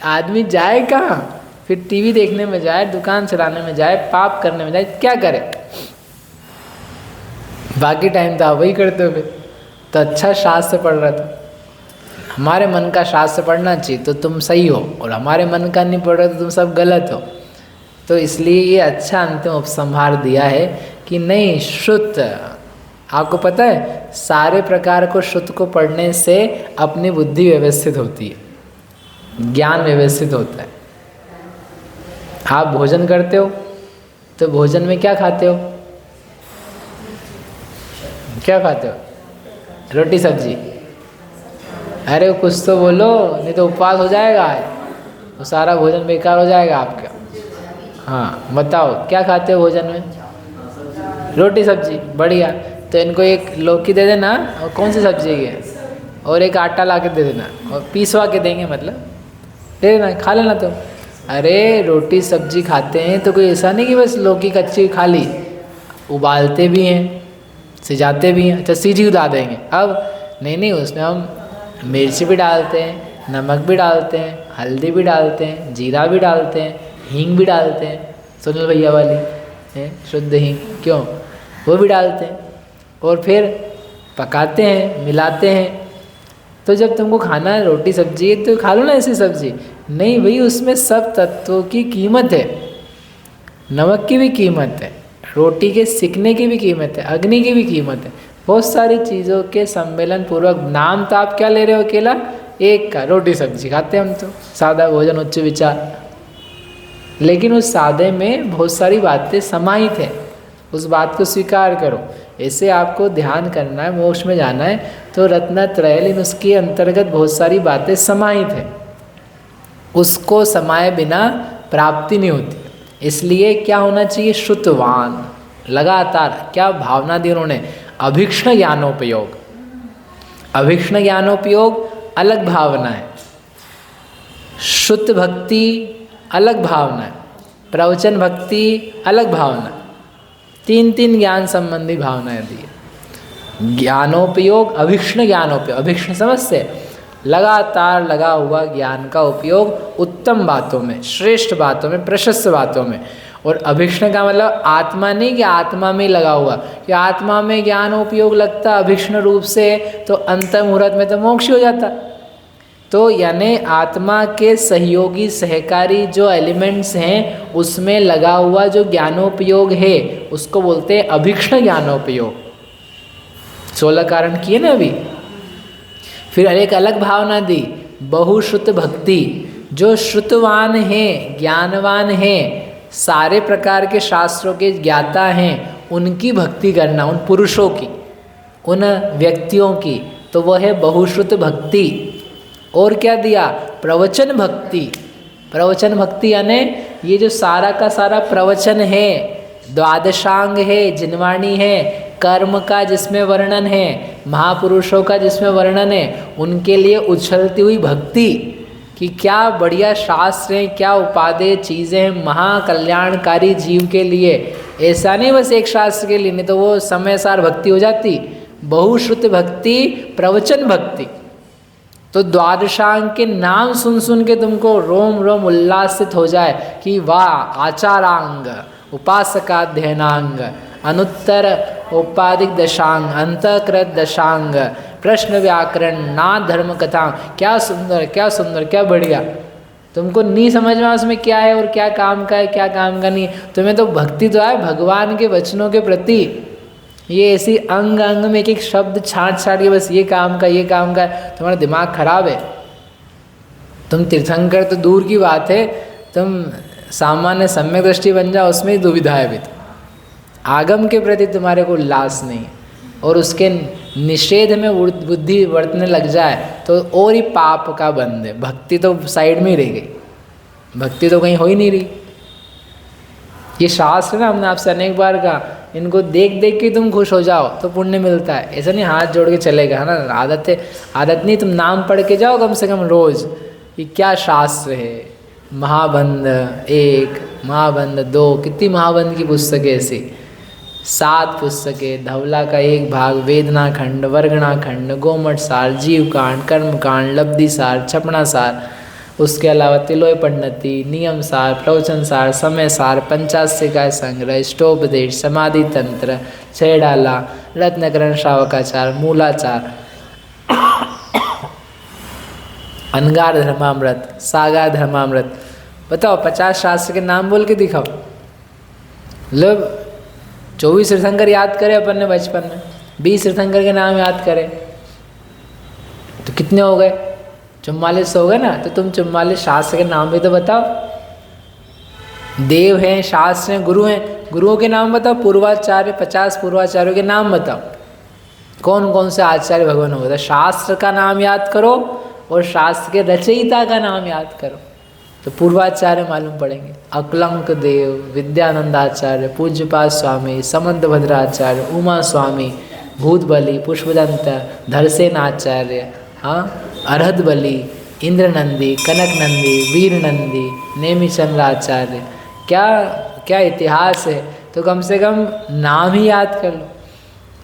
आदमी जाए कहाँ, फिर टीवी देखने में जाए, दुकान चलाने में जाए, पाप करने में जाए, क्या करे। बाकी टाइम तो आप वही करते हो। तो अच्छा शास्त्र पढ़ रहा था, हमारे मन का शास्त्र पढ़ना चाहिए तो तुम सही हो, और हमारे मन का नहीं पढ़ रहे तो तुम सब गलत हो। तो इसलिए ये अच्छा अंतिम उपसंहार दिया है कि नहीं, श्रुत, आपको पता है सारे प्रकार को श्रुत को पढ़ने से अपनी बुद्धि व्यवस्थित होती है, ज्ञान व्यवस्थित होता है। आप भोजन करते हो तो भोजन में क्या खाते हो, क्या खाते हो, रोटी सब्जी। अरे कुछ तो बोलो, नहीं तो उपवास हो जाएगा, तो सारा भोजन बेकार हो जाएगा आपका। हाँ बताओ क्या खाते हो भोजन में, रोटी सब्जी, बढ़िया। तो इनको एक लौकी दे देना, और कौन सी सब्जी है, और एक आटा ला के दे देना, और पीसवा के देंगे, मतलब दे देना, खा लेना। तो अरे रोटी सब्जी खाते हैं तो कोई ऐसा नहीं कि बस लौकी कच्ची खा ली, उबालते भी हैं, सिजाते भी हैं। अच्छा सीजी उड़ा देंगे, अब नहीं, उसमें हम मिर्च भी डालते हैं, नमक भी डालते हैं, हल्दी भी डालते हैं, जीरा भी डालते हैं, हींग भी डालते हैं, सुनील भैया वाली है शुद्ध हींग, क्यों, वो भी डालते हैं, और फिर पकाते हैं, मिलाते हैं। तो जब तुमको खाना है रोटी सब्जी है तो खा लो ना ऐसी सब्जी। नहीं भाई, उसमें सब तत्वों की कीमत है, नमक की भी कीमत है, रोटी के सिकने की भी कीमत है, अग्नि की भी कीमत है, बहुत सारी चीज़ों के सम्मेलन पूर्वक। नाम तो आप क्या ले रहे हो, अकेला एक का, रोटी सब्जी खाते हैं हम तो, सादा भोजन उच्च विचार। लेकिन उस सादे में बहुत सारी बातें समाहित है, उस बात को स्वीकार करो। ऐसे आपको ध्यान करना है, मोक्ष में जाना है तो रत्नत्रय, लेकिन उसके अंतर्गत बहुत सारी बातें समाहित है, उसको समाये बिना प्राप्ति नहीं होती। इसलिए क्या होना चाहिए, श्रुतवान, लगातार। क्या भावना दी उन्होंने, अभीक्ष्ण ज्ञानोपयोग। अभीक्ष्ण ज्ञानोपयोग अलग भावना है, शुद्ध भक्ति अलग भावना है, प्रवचन भक्ति अलग भावना, तीन ज्ञान संबंधी भावनाएं दी है। ज्ञानोपयोग, अभीक्ष्ण ज्ञानोपयोग, अभीक्ष्ण समझते लगातार लगा हुआ ज्ञान का उपयोग उत्तम बातों में, श्रेष्ठ बातों में, प्रशस्त बातों में। और अभीक्ष्ण का मतलब आत्मा नहीं कि आत्मा में लगा हुआ, कि आत्मा में ज्ञान उपयोग लगता अभीक्ष्ण रूप से तो अंत मुहूर्त में तो मोक्ष हो जाता। तो यानी आत्मा के सहयोगी सहकारी जो एलिमेंट्स हैं उसमें लगा हुआ जो ज्ञानोपयोग है उसको बोलते हैं अभीक्ष्ण ज्ञानोपयोग। 16 कारण किए ना अभी। फिर एक अलग भावना दी, बहुश्रुत भक्ति। जो श्रुतवान हैं, ज्ञानवान हैं, सारे प्रकार के शास्त्रों के ज्ञाता हैं, उनकी भक्ति करना, उन पुरुषों की, उन व्यक्तियों की, तो वह है बहुश्रुत भक्ति। और क्या दिया, प्रवचन भक्ति। प्रवचन भक्ति यानी ये जो सारा का सारा प्रवचन है, द्वादशांग है, जिनवाणी है, कर्म का जिसमें वर्णन है, महापुरुषों का जिसमें वर्णन है, उनके लिए उछलती हुई भक्ति कि क्या बढ़िया शास्त्र हैं, क्या उपादेय चीज़ें हैं महाकल्याणकारी जीव के लिए, ऐसा नहीं बस एक शास्त्र के लिए, नहीं तो वो समय सार भक्ति हो जाती, बहुश्रुत भक्ति, प्रवचन भक्ति। तो द्वादशांग के नाम सुन सुन के तुमको रोम रोम उल्लासित हो जाए कि वाह, आचारांग, उपासकाध्ययनांग, अनुत्तर औपाधिक दशांग, अंतःकृत दशांग, प्रश्न व्याकरण, नाद धर्म कथा, क्या सुंदर क्या सुंदर, क्या बढ़िया। तुमको नहीं समझ में उसमें क्या है और क्या काम का है, क्या काम का नहीं। तुम्हें तो भक्ति तो है भगवान के वचनों के प्रति। ये ऐसी अंग अंग में एक एक शब्द छाँट छाँट के बस ये काम का, ये काम का, तुम्हारा दिमाग खराब है। तुम तीर्थंकर तो दूर की बात है, तुम सामान्य सम्यक दृष्टि बन जाओ, उसमें ही दुविधा है। अभी तो आगम के प्रति तुम्हारे को उल्लास नहीं है, और उसके निषेध में बुद्धि वर्तने लग जाए तो और ही पाप का बंध है। भक्ति तो साइड में ही रह गई, भक्ति तो कहीं हो ही नहीं रही। ये शास्त्र ना, हमने आपसे अनेक बार कहा, इनको देख देख के तुम खुश हो जाओ तो पुण्य मिलता है। ऐसा नहीं हाथ जोड़ के चलेगा, है ना। आदत है, आदत नहीं, तुम नाम पढ़ के जाओ कम से कम रोज। ये क्या शास्त्र है, महाबंध 1, महाबंध 2, कितनी महाबंध की पुस्तकें ऐसी, 7 पुस्तकें, धवला का 1 भाग, वेदना खंड, वर्गणा खंड, गोमठ सार, जीव कांड, कर्म कांड, लब्धि सार, छपना सार, उसके अलावा तिलोय पंडिती, नियम सार, प्रवचन सार, समय सार, पंचास्यिका संग्रह, इष्टोपदेश, समाधि तंत्र, छेडाला, रत्नकरण श्रावकाचार, मूलाचार, अनगार धर्मामृत, सागार धर्मामृत। बताओ 50 शास्त्र के नाम बोल के दिखाओ। लो 24 तीर्थंकर याद करें अपन ने बचपन में, 20 तीर्थंकर के नाम याद करें तो कितने हो गए? 44 हो गए ना। तो तुम 44 शास्त्र के नाम भी तो बताओ। देव हैं, शास्त्र हैं, गुरु हैं, गुरुओं के नाम बताओ। पूर्वाचार्य, 50 पूर्वाचार्यों के नाम बताओ। कौन कौन से आचार्य भगवान होता है? शास्त्र का नाम याद करो और शास्त्र के रचयिता का नाम याद करो तो पूर्वाचार्य मालूम पड़ेंगे। अकलंक देव, विद्यानंदाचार्य, पूज्यपाद स्वामी, समंत भद्राचार्य, उमा स्वामी, भूतबली, पुष्पदंत, धरसेन आचार्य, हाँ, अरहद बली, इंद्रनंदी, कनकनंदी, वीरनंदी, नेमिचंद्राचार्य। क्या क्या इतिहास है। तो कम से कम नाम ही याद कर लो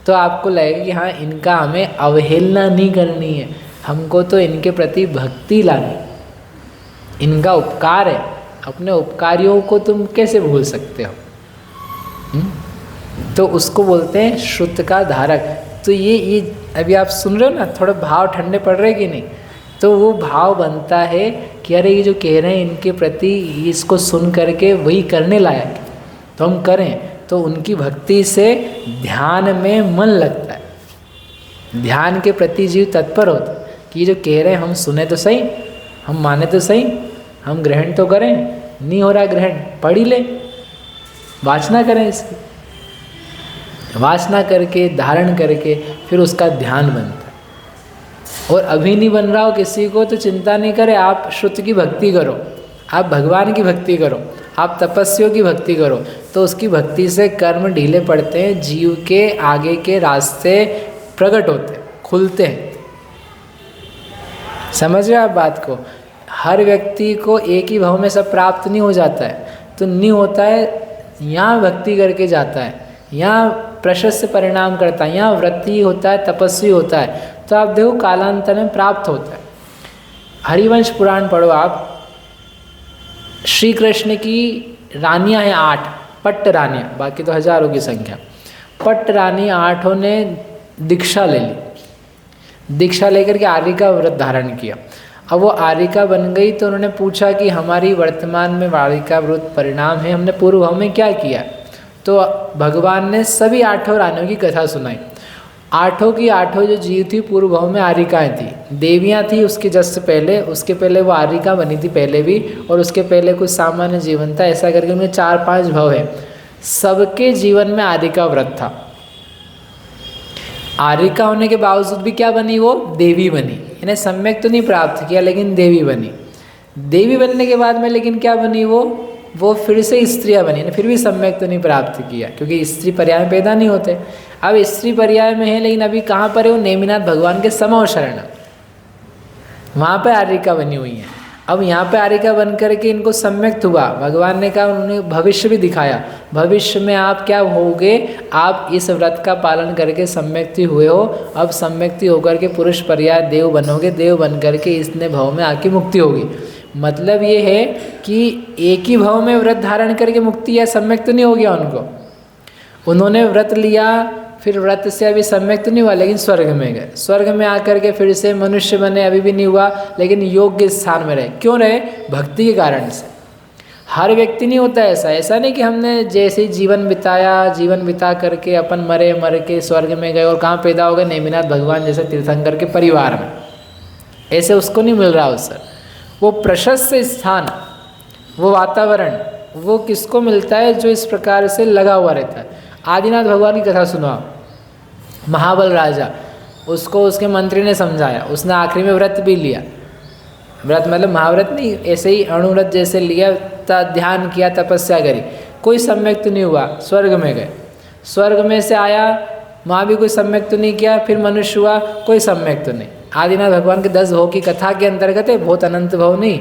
तो आपको लगेगा कि हाँ, इनका हमें अवहेलना नहीं करनी है, हमको तो इनके प्रति भक्ति लानी, इनका उपकार है। अपने उपकारियों को तुम कैसे भूल सकते हो? तो उसको बोलते हैं श्रुत का धारक। तो ये अभी आप सुन रहे हो ना, थोड़ा भाव ठंडे पड़ रहे कि नहीं? तो वो भाव बनता है कि अरे ये जो कह रहे हैं इनके प्रति, इसको सुन करके वही करने लायक, तो हम करें। तो उनकी भक्ति से ध्यान में मन लगता है, ध्यान के प्रति जीव तत्पर होता है कि ये जो कह रहे हैं हम सुने तो सही, हम माने तो सही, हम ग्रहण तो करें। नहीं हो रहा ग्रहण, पढ़ ही ले, वासना करें, इसकी वासना करके धारण करके फिर उसका ध्यान बनता है। और अभी नहीं बन रहा हो किसी को तो चिंता नहीं करे, आप श्रुत की भक्ति करो, आप भगवान की भक्ति करो, आप तपस्वियों की भक्ति करो, तो उसकी भक्ति से कर्म ढीले पड़ते हैं, जीव के आगे के रास्ते प्रकट होते हैं, खुलते हैं। समझ रहे आप बात को? हर व्यक्ति को एक ही भाव में सब प्राप्त नहीं हो जाता है, तो नहीं होता है, यहाँ भक्ति करके जाता है, यहाँ प्रशस्त परिणाम करता है, यहाँ व्रती होता है, तपस्वी होता है, तो आप देखो कालांतर में प्राप्त होता है। हरिवंश पुराण पढ़ो आप, श्री कृष्ण की रानियाँ हैं 8 पट्ट रानियाँ, बाकी तो हजारों की संख्या। पट्ट रानी 8 ने दीक्षा ले ली, दीक्षा लेकर के आर्य का व्रत धारण किया। अब वो आर्यिका बन गई तो उन्होंने पूछा कि हमारी वर्तमान में आर्यिका व्रत परिणाम है, हमने पूर्व भाव में क्या किया? तो भगवान ने सभी 8 रानियों की कथा सुनाई। 8 की 8 जो जीव थी पूर्व भाव में आर्यिकाएँ थी, देवियाँ थी उसके जस्ट पहले, उसके पहले वो आर्यिका बनी थी पहले भी, और उसके पहले कुछ सामान्य जीवन था। ऐसा करके उनमें 4-5 भाव है। सबके जीवन में आर्यिका व्रत था। आर्यिका होने के बावजूद भी क्या बनी? वो देवी बनी। इन्हें सम्यक तो नहीं प्राप्त किया लेकिन देवी बनी। देवी बनने के बाद में लेकिन क्या बनी? वो फिर से स्त्रियाँ बनी, फिर भी सम्यक तो नहीं प्राप्त किया क्योंकि स्त्री पर्याय में पैदा नहीं होते। अब स्त्री पर्याय में है लेकिन अभी कहाँ पर है? वो नेमिनाथ भगवान के समव शरण, वहाँ पर आर्यिका बनी हुई है। अब यहाँ पे आरिका बन करके इनको सम्यक्त हुआ। भगवान ने कहा, उन्होंने भविष्य भी दिखाया, भविष्य में आप क्या होगे, आप इस व्रत का पालन करके सम्यक्ति हुए हो, अब सम्यक्ति होकर के पुरुष पर्याय देव बनोगे, देव बन करके इसने भव में आके मुक्ति होगी। मतलब ये है कि एक ही भव में व्रत धारण करके मुक्ति या सम्यक्त तो नहीं हो गया उनको। उन्होंने व्रत लिया, फिर व्रत से अभी सम्यक्त तो नहीं हुआ, लेकिन स्वर्ग में गए, स्वर्ग में आकर के फिर से मनुष्य बने, अभी भी नहीं हुआ, लेकिन योग्य स्थान में रहे। क्यों रहे? भक्ति के कारण से। हर व्यक्ति नहीं होता ऐसा, ऐसा नहीं कि हमने जैसे ही जीवन बिताया, जीवन बिता करके अपन मर के स्वर्ग में गए और कहाँ पैदा हो गए, नेमिनाथ भगवान जैसे तीर्थंकर के परिवार में, ऐसे उसको नहीं मिल रहा अवसर। वो प्रशस्त स्थान, वो वातावरण, वो किसको मिलता है? जो इस प्रकार से लगा हुआ रहता है। आदिनाथ भगवान की कथा सुना, महाबल राजा, उसको उसके मंत्री ने समझाया, उसने आखिरी में व्रत भी लिया। व्रत मतलब महाव्रत नहीं, ऐसे ही अणुव्रत जैसे लिया, ध्यान किया, तपस्या करी, कोई सम्यक्त नहीं हुआ, स्वर्ग में गए। स्वर्ग में से आया, वहाँ भी कोई सम्यक्त नहीं किया, फिर मनुष्य हुआ, कोई सम्यक्त नहीं। आदिनाथ भगवान के 10 भव की कथा के अंतर्गत है, बहुत अनंत भव नहीं,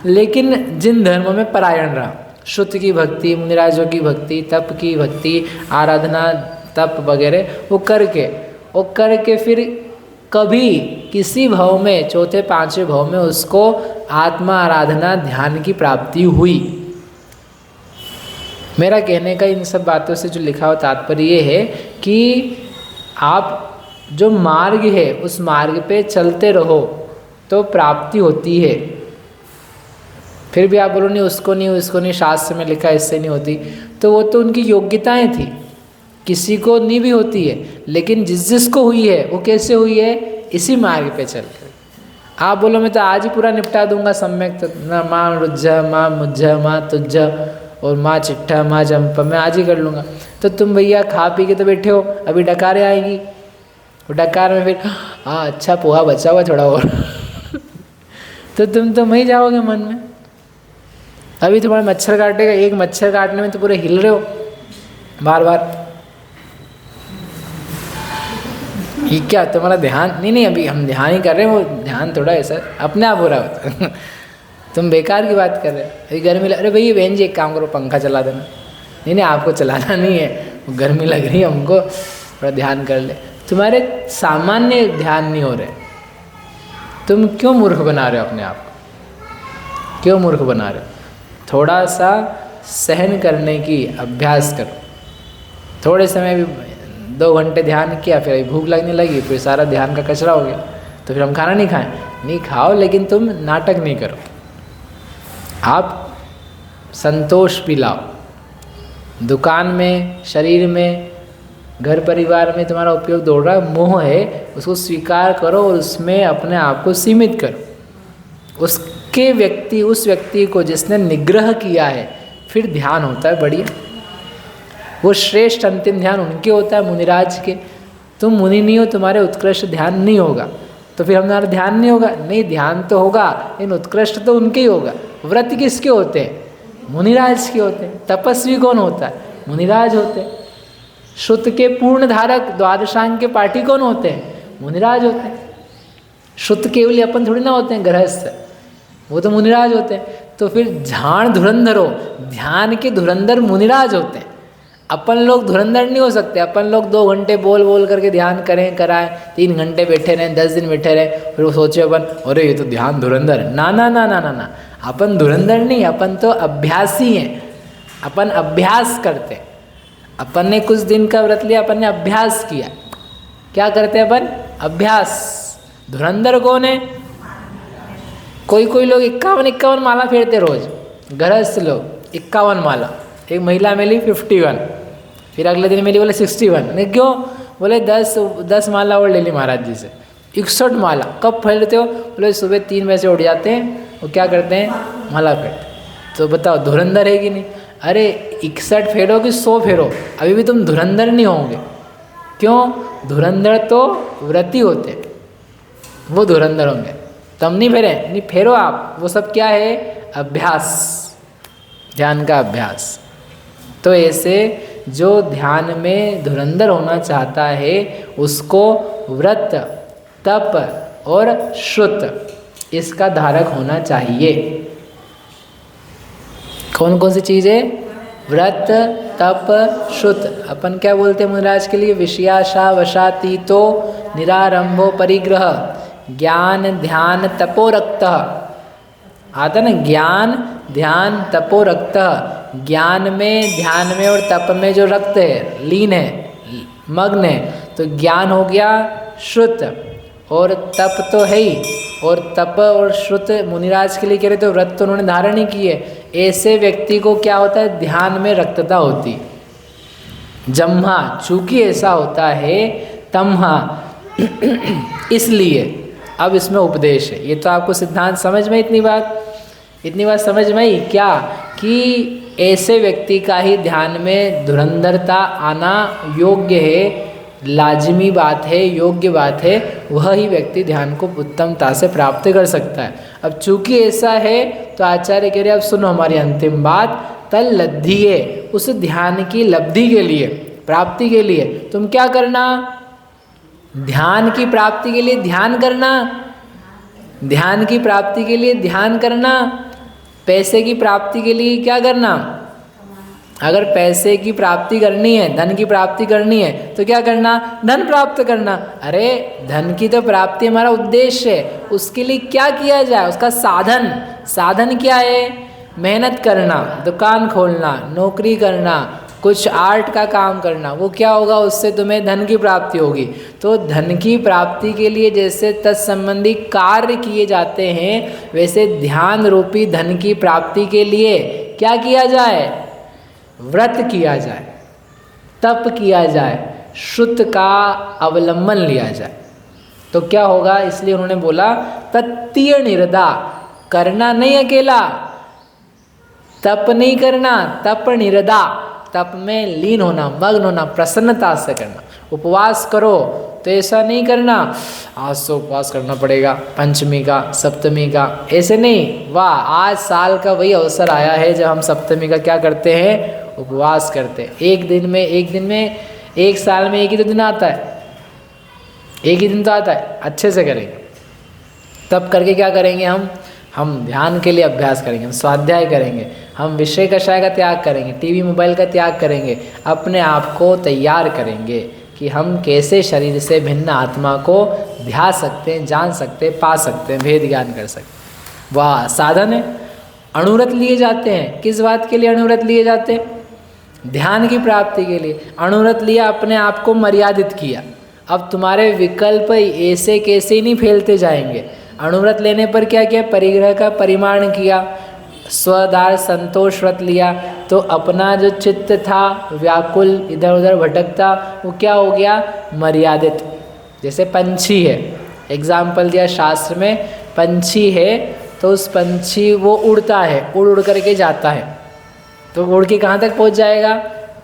लेकिन जिन धर्मों में परायण रहा, श्रुति की भक्ति, मुनिराजों की भक्ति, तप की भक्ति, आराधना, तप वगैरह वो करके फिर कभी किसी भव में, चौथे पांचवें भव में उसको आत्मा आराधना ध्यान की प्राप्ति हुई। मेरा कहने का इन सब बातों से जो लिखा हुआ तात्पर्य ये है कि आप जो मार्ग है उस मार्ग पे चलते रहो तो प्राप्ति होती है। फिर भी आप बोलो नहीं उसको नहीं, शास्त्र में लिखा इससे नहीं होती, तो वो तो उनकी योग्यताएं थी, किसी को नहीं भी होती है, लेकिन जिसको हुई है वो कैसे हुई है? इसी मार्ग पे चल कर। आप बोलो मैं तो आज ही पूरा निपटा दूंगा सम्यक, तो ना माँ रुज्झा, माँ मुज्झा, माँ तुज्झा और माँ चिट्ठा, माँ जंप, मैं आज ही कर लूँगा। तो तुम भैया खा पी के तो बैठे हो, अभी डकारें आएगी, वो डकार में फिर हाँ अच्छा पोहा बचा हुआ थोड़ा और तो तुम तो वहीं जाओगे मन में। अभी तुम्हारा मच्छर काटेगा, एक मच्छर काटने में तो पूरे हिल रहे हो बार बार। ये क्या तुम्हारा ध्यान नहीं, अभी हम ध्यान ही कर रहे हैं, वो ध्यान थोड़ा ऐसा अपने आप हो रहा होता तुम बेकार की बात कर रहे हो। अभी गर्मी लग, अरे भैया बहन जी एक काम करो, पंखा चला देना। नहीं आपको चलाना नहीं है, गर्मी लग रही है हमको, थोड़ा ध्यान कर ले। तुम्हारे सामान्य ध्यान नहीं हो रहे, तुम क्यों मूर्ख बना रहे हो अपने आप को? क्यों मूर्ख बना रहे हो? थोड़ा सा सहन करने की अभ्यास करो। थोड़े समय भी 2 घंटे ध्यान किया, फिर भूख लगने लगी, फिर सारा ध्यान का कचरा हो गया, तो फिर हम खाना नहीं खाएं। नहीं खाओ, लेकिन तुम नाटक नहीं करो, आप संतोष भी लाओ। दुकान में, शरीर में, घर परिवार में तुम्हारा उपयोग दौड़ रहा है, मोह है, उसको स्वीकार करो और उसमें अपने आप को सीमित करो। उस व्यक्ति को जिसने निग्रह किया है, फिर ध्यान होता है बढ़िया। वो श्रेष्ठ अंतिम ध्यान उनके होता है, मुनिराज के। तुम मुनि नहीं हो, तुम्हारे उत्कृष्ट ध्यान नहीं होगा, तो फिर हमारा ध्यान नहीं होगा। नहीं, ध्यान तो होगा, लेकिन उत्कृष्ट तो उनके ही होगा। व्रत किसके होते हैं? मुनिराज के होते हैं। तपस्वी कौन होता है? मुनिराज होते हैं। श्रुत के पूर्ण धारक, द्वादशांग के पाठी कौन होते हैं? मुनिराज होते हैं। श्रुत केवल अपन थोड़ी ना होते हैं गृहस्थ, वो तो मुनिराज होते हैं। तो फिर झाण धुरंधर हो, ध्यान के धुरंधर मुनिराज होते हैं। अपन लोग धुरंधर नहीं हो सकते। अपन लोग 2 घंटे बोल करके ध्यान कराएं, 3 घंटे बैठे रहें, 10 दिन बैठे रहें, फिर वो सोचे अपन अरे ये तो ध्यान धुरंधर है। ना ना ना ना ना ना, अपन धुरंधर नहीं, अपन तो अभ्यासी हैं। अपन अभ्यास करते, अपन ने कुछ दिन का व्रत लिया, अपन ने अभ्यास किया। क्या करते हैं अपन? अभ्यास। धुरंधर कौन है? कोई लोग 51 माला फेरते रोज, गृहस्थ लोग 51 माला। एक महिला मिली 51, फिर अगले दिन मिली बोले 61। नहीं क्यों? बोले 10 माला और ले ली महाराज जी से। 61 माला कब फेरते हो? बोले सुबह 3 बजे से उठ जाते हैं, वो क्या करते हैं? माला फेरते। तो बताओ धुरंधर है कि नहीं? अरे 61 फेरो कि 100 फेरो, अभी भी तुम धुरंधर नहीं होंगे। क्यों? धुरंधर तो व्रती होते, वो धुरंधर होंगे। तुम नहीं फेरे, नहीं फेरो आप। वो सब क्या है? अभ्यास, ध्यान का अभ्यास। तो ऐसे जो ध्यान में धुरंधर होना चाहता है, उसको व्रत, तप और श्रुत, इसका धारक होना चाहिए। कौन कौन सी चीज़ है? व्रत, तप, श्रुत। अपन क्या बोलते हैं मुनिराज के लिए? विषयाशा वशातीतो निरारंभो परिग्रह ज्ञान ध्यान तपो रक्तः। आता ना, ज्ञान ध्यान तपो रक्तः। ज्ञान में, ध्यान में और तप में जो रक्त है, लीन है, मग्न है, तो ज्ञान हो गया श्रुत, और तप तो है ही। और तप और श्रुत मुनिराज के लिए कह रहे तो व्रत तो उन्होंने धारण ही किए। ऐसे व्यक्ति को क्या होता है? ध्यान में रक्तता होती। जम्हा, चूंकि ऐसा होता है, तमहा इसलिए। अब इसमें उपदेश है। ये तो आपको सिद्धांत समझ में, इतनी बात समझ में आई क्या? कि ऐसे व्यक्ति का ही ध्यान में धुरंधरता आना योग्य है, लाजिमी बात है, योग्य बात है। वह ही व्यक्ति ध्यान को उत्तमता से प्राप्त कर सकता है। अब चूंकि ऐसा है तो आचार्य कह रहे अब सुनो हमारी अंतिम बात। तल लब्धिये, उस ध्यान की लब्धि के लिए, प्राप्ति के लिए तुम क्या करना? ध्यान की प्राप्ति के लिए ध्यान करना, ध्यान की प्राप्ति के लिए ध्यान करना, पैसे की प्राप्ति के लिए क्या करना? अगर पैसे की प्राप्ति करनी है, धन की प्राप्ति करनी है, तो क्या करना? धन प्राप्त करना। अरे धन की तो प्राप्ति हमारा उद्देश्य है, उसके लिए क्या किया जाए? उसका साधन क्या है? मेहनत करना, दुकान खोलना, नौकरी करना, कुछ आर्ट का काम करना। वो क्या होगा? उससे तुम्हें धन की प्राप्ति होगी। तो धन की प्राप्ति के लिए जैसे तत्संबंधी कार्य किए जाते हैं, वैसे ध्यान रूपी धन की प्राप्ति के लिए क्या किया जाए? व्रत किया जाए, तप किया जाए, श्रुत का अवलंबन लिया जाए। तो क्या होगा? इसलिए उन्होंने बोला तत्तीय निरदा, करना नहीं अकेला, तप नहीं करना, तप निरदा, तप में लीन होना, मग्न होना, प्रसन्नता से करना। उपवास करो तो ऐसा नहीं करना आज तो उपवास करना पड़ेगा पंचमी का, सप्तमी का, ऐसे नहीं। वाह, आज साल का वही अवसर आया है जब हम सप्तमी का क्या करते हैं? उपवास करते हैं। एक दिन में, एक साल में एक ही तो दिन आता है, एक ही दिन तो आता है। अच्छे से करेंगे, तब करके क्या करेंगे? हम ध्यान के लिए अभ्यास करेंगे, हम स्वाध्याय करेंगे, हम विषय कषाय का त्याग करेंगे, टीवी मोबाइल का त्याग करेंगे, अपने आप को तैयार करेंगे कि हम कैसे शरीर से भिन्न आत्मा को ध्यान सकते हैं, जान सकते हैं, पा सकते हैं, भेद ज्ञान कर सकते हैं। वाह, साधन है। अणुव्रत लिए जाते हैं। किस बात के लिए अणुव्रत लिए जाते हैं? ध्यान की प्राप्ति के लिए अणुव्रत लिया, अपने आप को मर्यादित किया। अब तुम्हारे विकल्प ऐसे कैसे नहीं फैलते जाएंगे। अणुव्रत लेने पर क्या किया? परिग्रह का परिमाण किया, स्वदार संतोष व्रत लिया, तो अपना जो चित्त था व्याकुल, इधर उधर भटकता, वो क्या हो गया? मर्यादित। जैसे पंछी है, एग्जाम्पल दिया शास्त्र में, पंछी है तो उस पंछी वो उड़ता है, उड़ करके जाता है, तो उड़ के कहाँ तक पहुँच जाएगा?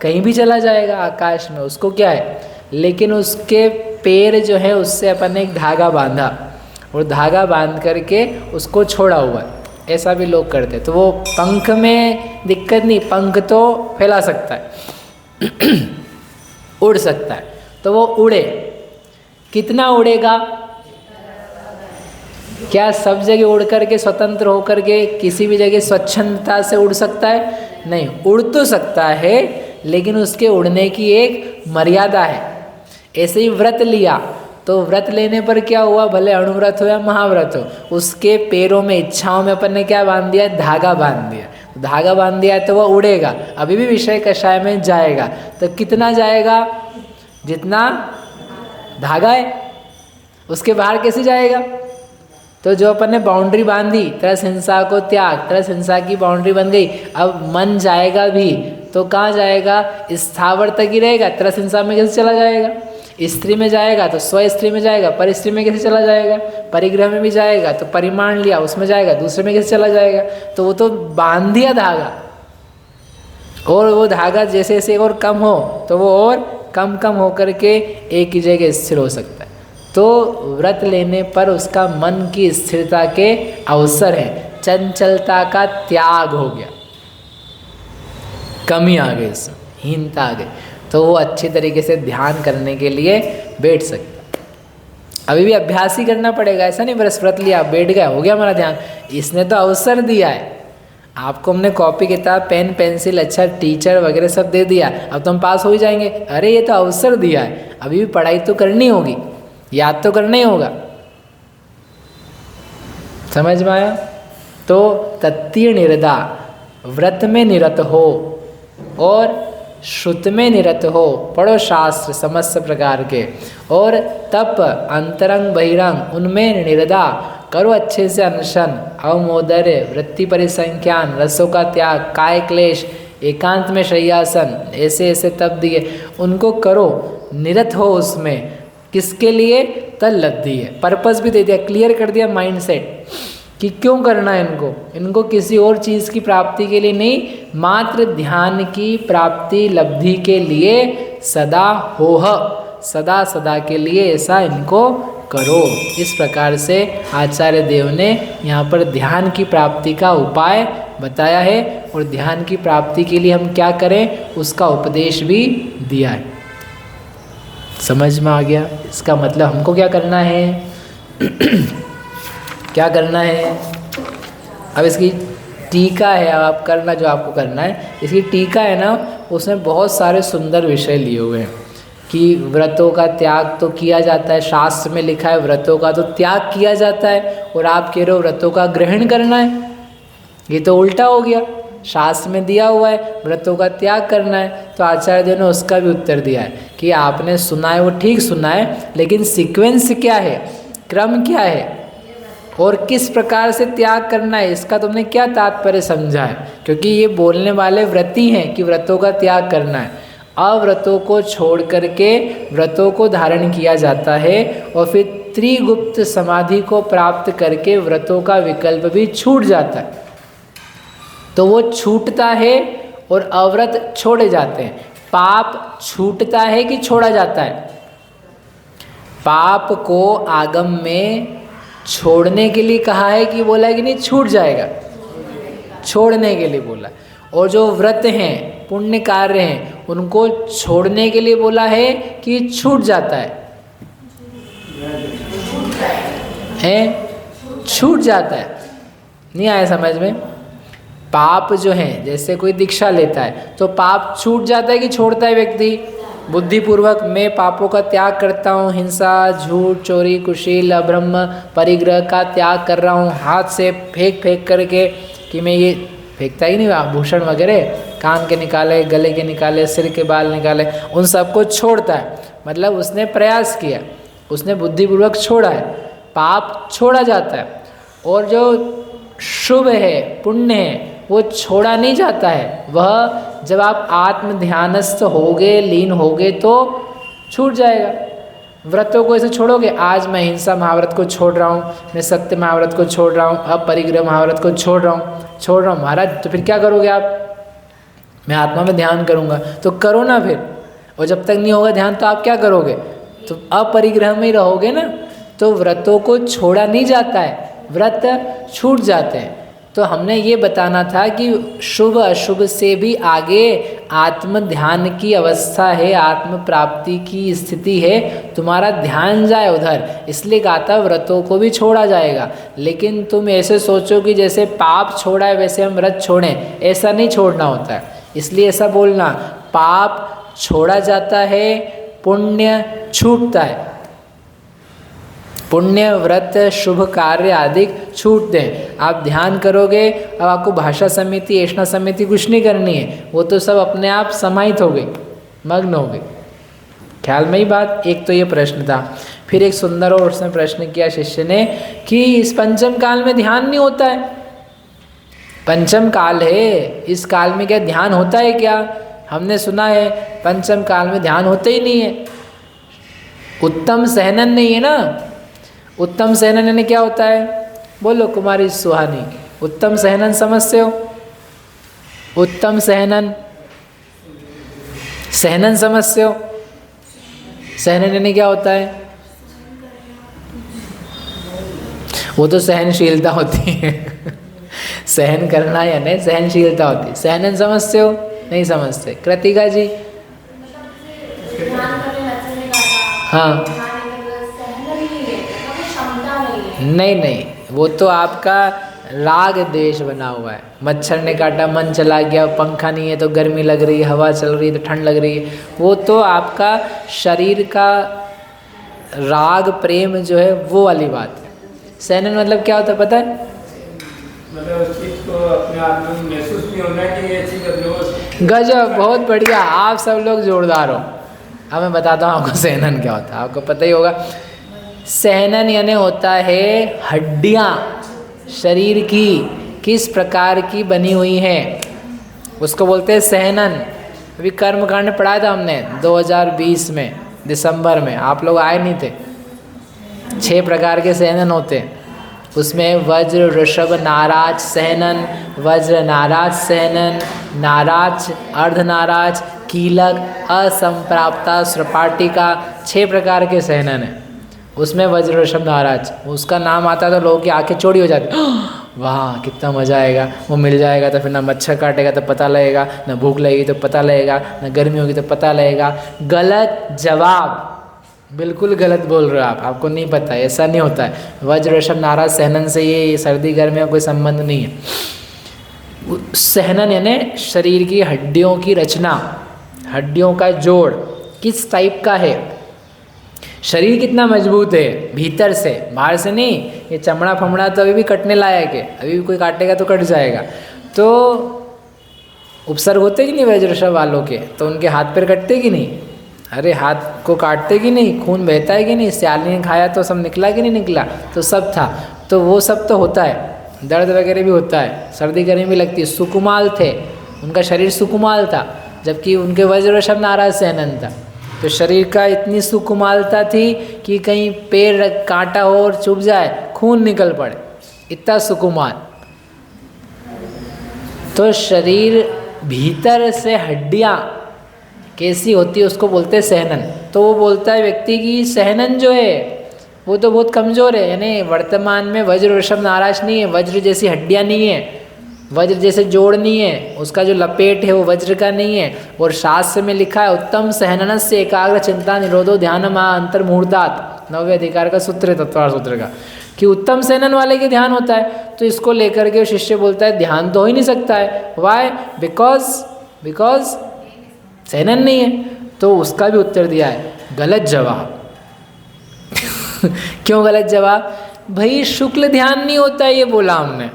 कहीं भी चला जाएगा आकाश में, उसको क्या है। लेकिन उसके पैर जो है उससे अपन ने एक धागा बांधा, और धागा बांध करके उसको छोड़ा हुआ है। ऐसा भी लोग करते हैं। तो वो पंख में दिक्कत नहीं, पंख तो फैला सकता है उड़ सकता है, तो वो उड़े। कितना उड़ेगा? क्या सब जगह उड़ करके स्वतंत्र होकर के किसी भी जगह स्वच्छंदता से उड़ सकता है? नहीं, उड़ तो सकता है, लेकिन उसके उड़ने की एक मर्यादा है। ऐसे ही व्रत लिया, तो व्रत लेने पर क्या हुआ? भले अणुव्रत हो या महाव्रत हो, उसके पैरों में, इच्छाओं में अपन ने क्या बांध दिया? धागा बांध दिया। धागा बांध दिया तो वह उड़ेगा, अभी भी विषय कषाय में जाएगा। तो कितना जाएगा? जितना धागा है, उसके बाहर कैसे जाएगा? तो जो अपन ने बाउंड्री बांधी, तरस हिंसा को त्याग, तरस हिंसा की बाउंड्री बन गई। अब मन जाएगा भी तो कहाँ जाएगा? स्थावर तक ही रहेगा। तरस हिंसा में कैसे चला जाएगा? स्त्री में जाएगा तो स्व स्त्री में जाएगा, पर स्त्री में कैसे चला जाएगा? परिग्रह में भी जाएगा तो परिमाण लिया उसमें जाएगा, दूसरे में कैसे चला जाएगा? तो वो तो बांध दिया धागा, और वो धागा जैसे जैसे और कम हो तो वो और कम कम होकर के एक ही जगह स्थिर हो सकता है। तो व्रत लेने पर उसका मन की स्थिरता के अवसर है, चंचलता का त्याग हो गया, कमी आ गई, इसमें हीनता आ गई, तो वो अच्छी तरीके से ध्यान करने के लिए बैठ सकता। अभी भी अभ्यास ही करना पड़ेगा, ऐसा नहीं बस व्रत लिया बैठ गया हो गया हमारा ध्यान। इसने तो अवसर दिया है आपको, हमने कॉपी किताब पेन पेंसिल अच्छा टीचर वगैरह सब दे दिया, अब तो हम पास हो ही जाएंगे। अरे ये तो अवसर दिया है, अभी भी पढ़ाई तो करनी होगी, याद तो करना ही होगा। समझ में आया? तो तत्तीय निर्दा, व्रत में निरत हो और श्रुत में निरत हो, पढ़ो शास्त्र समस्त प्रकार के, और तप अंतरंग बहिरंग उनमें निर्दा करो अच्छे से अनशन, अवमोदर्य, वृत्ति परिसंख्यान, रसों का त्याग, काय क्लेश, एकांत में शय्यासन, ऐसे ऐसे तप दिए उनको करो, निरत हो उसमें। किसके लिए? तल्लब्धि है, पर्पस भी दे दिया, क्लियर कर दिया माइंड सेट कि क्यों करना है इनको। इनको किसी और चीज़ की प्राप्ति के लिए नहीं, मात्र ध्यान की प्राप्ति लब्धि के लिए सदा होह, सदा सदा के लिए ऐसा इनको करो। इस प्रकार से आचार्य देव ने यहाँ पर ध्यान की प्राप्ति का उपाय बताया है, और ध्यान की प्राप्ति के लिए हम क्या करें उसका उपदेश भी दिया है। समझ में आ गया? इसका मतलब हमको क्या करना है क्या करना है? अब इसकी टीका है, अब आप करना जो आपको करना है। इसकी टीका है ना, उसमें बहुत सारे सुंदर विषय लिए हुए हैं कि व्रतों का त्याग तो किया जाता है, शास्त्र में लिखा है व्रतों का तो त्याग किया जाता है, और आप कह रहे हो व्रतों का ग्रहण करना है। ये तो उल्टा हो गया, शास्त्र में दिया हुआ है व्रतों का त्याग करना है। तो आचार्य देव ने उसका भी उत्तर दिया है कि आपने सुना है वो ठीक सुना है, लेकिन सीक्वेंस क्या है, क्रम क्या है, और किस प्रकार से त्याग करना है, इसका तुमने क्या तात्पर्य समझा है। क्योंकि ये बोलने वाले व्रती हैं कि व्रतों का त्याग करना है, अव्रतों को छोड़ करके व्रतों को धारण किया जाता है, और फिर त्रिगुप्त समाधि को प्राप्त करके व्रतों का विकल्प भी छूट जाता है। तो वो छूटता है और अव्रत छोड़े जाते हैं। पाप छूटता है कि छोड़ा जाता है? पाप को आगम में छोड़ने के लिए कहा है कि बोला है कि नहीं छूट जाएगा, छोड़ने के लिए बोला। और जो व्रत हैं पुण्य कार्य हैं उनको छोड़ने के लिए बोला है कि छूट जाता है छूट जाता है। नहीं आया समझ में? पाप जो हैं, जैसे कोई दीक्षा लेता है तो पाप छूट जाता है कि छोड़ता है व्यक्ति? बुद्धिपूर्वक मैं पापों का त्याग करता हूँ, हिंसा, झूठ, चोरी, कुशील, अब्रह्म, परिग्रह का त्याग कर रहा हूँ, हाथ से फेंक करके कि मैं ये फेंकता ही नहीं, आभूषण वगैरह कान के निकाले, गले के निकाले, सिर के बाल निकाले, उन सबको छोड़ता है। मतलब उसने प्रयास किया, उसने बुद्धिपूर्वक छोड़ा है, पाप छोड़ा जाता है। और जो शुभ है, पुण्य है, वो छोड़ा नहीं जाता है। वह जब आप आत्म ध्यानस्थ होगे, लीन होगे तो छूट जाएगा। व्रतों को ऐसे छोड़ोगे, आज मैं हिंसा महाव्रत को छोड़ रहा हूँ, मैं सत्य महाव्रत को छोड़ रहा हूँ, अब परिग्रह महाव्रत को छोड़ रहा हूँ महाराज, तो फिर क्या करोगे आप? मैं आत्मा में ध्यान करूँगा, तो करो ना फिर। और जब तक नहीं होगा ध्यान तो आप क्या करोगे? तो अपरिग्रह में ही रहोगे ना। तो व्रतों को छोड़ा नहीं जाता है, व्रत छूट जाते हैं। तो हमने ये बताना था कि शुभ अशुभ से भी आगे आत्म ध्यान की अवस्था है, आत्म प्राप्ति की स्थिति है। तुम्हारा ध्यान जाए उधर, इसलिए कहा था व्रतों को भी छोड़ा जाएगा। लेकिन तुम ऐसे सोचो कि जैसे पाप छोड़ा है वैसे हम व्रत छोड़ें, ऐसा नहीं छोड़ना होता है। इसलिए ऐसा बोलना, पाप छोड़ा जाता है, पुण्य छूटता है। पुण्य, व्रत, शुभ कार्य आदि छूटते हैं। आप ध्यान करोगे, अब आपको भाषा समिति, ऐष्णा समिति कुछ नहीं करनी है, वो तो सब अपने आप समाहित हो गई, मग्न हो गई। ख्याल में ही बात। एक तो ये प्रश्न था। फिर एक सुंदर और उसने प्रश्न किया शिष्य ने कि इस पंचम काल में ध्यान नहीं होता है। पंचम काल है, इस काल में क्या ध्यान होता है क्या? हमने सुना है पंचम काल में ध्यान होता ही नहीं है। उत्तम सहनन नहीं है ना। उत्तम सहनन यानी क्या होता है? बोलो कुमारी सुहानी, उत्तम सहनन समझते हो? उत्तम सहनन, सहनन समझते हो? सहनन यानी क्या होता है? वो तो सहनशीलता होती है सहन करना यानी सहनशीलता होती है। सहनन समझते हो? नहीं समझते। कृतिका जी? हाँ नहीं नहीं, वो तो आपका राग द्वेष बना हुआ है। मच्छर ने काटा, मन चला गया, पंखा नहीं है तो गर्मी लग रही है, हवा चल रही है तो ठंड लग रही है, वो तो आपका शरीर का राग प्रेम जो है वो वाली बात है। सहनन मतलब क्या होता है पता है? मतलब उस चीज़ को अपने आप में महसूस नहीं होना कि ये चीज़ अपने। गजब, बहुत बढ़िया, आप सब लोग जोरदार हो। अब मैं बताता हूँ आपको सहनन क्या होता है, आपको पता ही होगा। सहनन यानी होता है हड्डियाँ शरीर की किस प्रकार की बनी हुई हैं, उसको बोलते हैं सहनन। अभी कर्मकांड पढ़ाया था हमने 2020 में दिसंबर में, आप लोग आए नहीं थे। 6 प्रकार के सहनन होते हैं, उसमें वज्र ऋषभ नाराज सहनन, वज्र नाराज सहनन, नाराज अर्धनाराज, कीलक, असंप्राप्ता, सपाटिका, 6 प्रकार के सहनन है। उसमें वज्र ऋषभ नाराज, उसका नाम आता तो लोगों की आंखें चौड़ी हो जाती, वाह कितना मज़ा आएगा, वो मिल जाएगा तो फिर ना मच्छर काटेगा तो पता लगेगा, ना भूख लगेगी तो पता लगेगा, ना गर्मी होगी तो पता लगेगा। गलत जवाब, बिल्कुल गलत बोल रहे हो आप, आपको नहीं पता है, ऐसा नहीं होता है। वज्र ऋषभ नाराज सहनन से ये सर्दी गर्मी का कोई संबंध नहीं है। सहनन यानी शरीर की हड्डियों की रचना, हड्डियों का जोड़ किस टाइप का है, शरीर कितना मजबूत है भीतर से, बाहर से नहीं। ये चमड़ा फमड़ा तो अभी भी कटने लायक है, अभी भी कोई काटेगा तो कट जाएगा। तो उपसर्ग होते कि नहीं वज्र ऋषभ वालों के, तो उनके हाथ पैर कटते कि नहीं? अरे हाथ को काटते कि नहीं, खून बहता है कि नहीं, सियाली ने खाया तो सब निकला कि नहीं निकला, तो सब था। तो वो सब तो होता है, दर्द वगैरह भी होता है, सर्दी गर्मी भी लगती है। सुकुमाल थे, उनका शरीर सुकुमाल था, जबकि उनके वज्र ऋषभ नाराज सहनन था। तो शरीर का इतनी सुकुमालता थी कि कहीं पैर कांटा हो और चुभ जाए, खून निकल पड़े, इतना सुकुमाल। तो शरीर भीतर से हड्डियाँ कैसी होती है उसको बोलते हैं सहनन। तो वो बोलता है व्यक्ति की सहनन जो है वो तो बहुत कमज़ोर है, यानी वर्तमान में वज्र ऋषभ नाराज नहीं है, वज्र जैसी हड्डियाँ नहीं है, वज्र जैसे जोड़ नहीं है, उसका जो लपेट है वो वज्र का नहीं है। और शास्त्र में लिखा है उत्तम सहनन से एकाग्र चिंता निरोधो ध्यान मा अंतर्मुहूर्तात्, 9वें अधिकार का सूत्र है तत्वार सूत्र का, कि उत्तम सहनन वाले के ध्यान होता है। तो इसको लेकर के शिष्य बोलता है ध्यान तो हो ही नहीं सकता है, वाई? बिकॉज सहनन नहीं है। तो उसका भी उत्तर दिया है गलत जवाब। क्यों गलत जवाब? भाई शुक्ल ध्यान नहीं होता है, ये बोला हमने।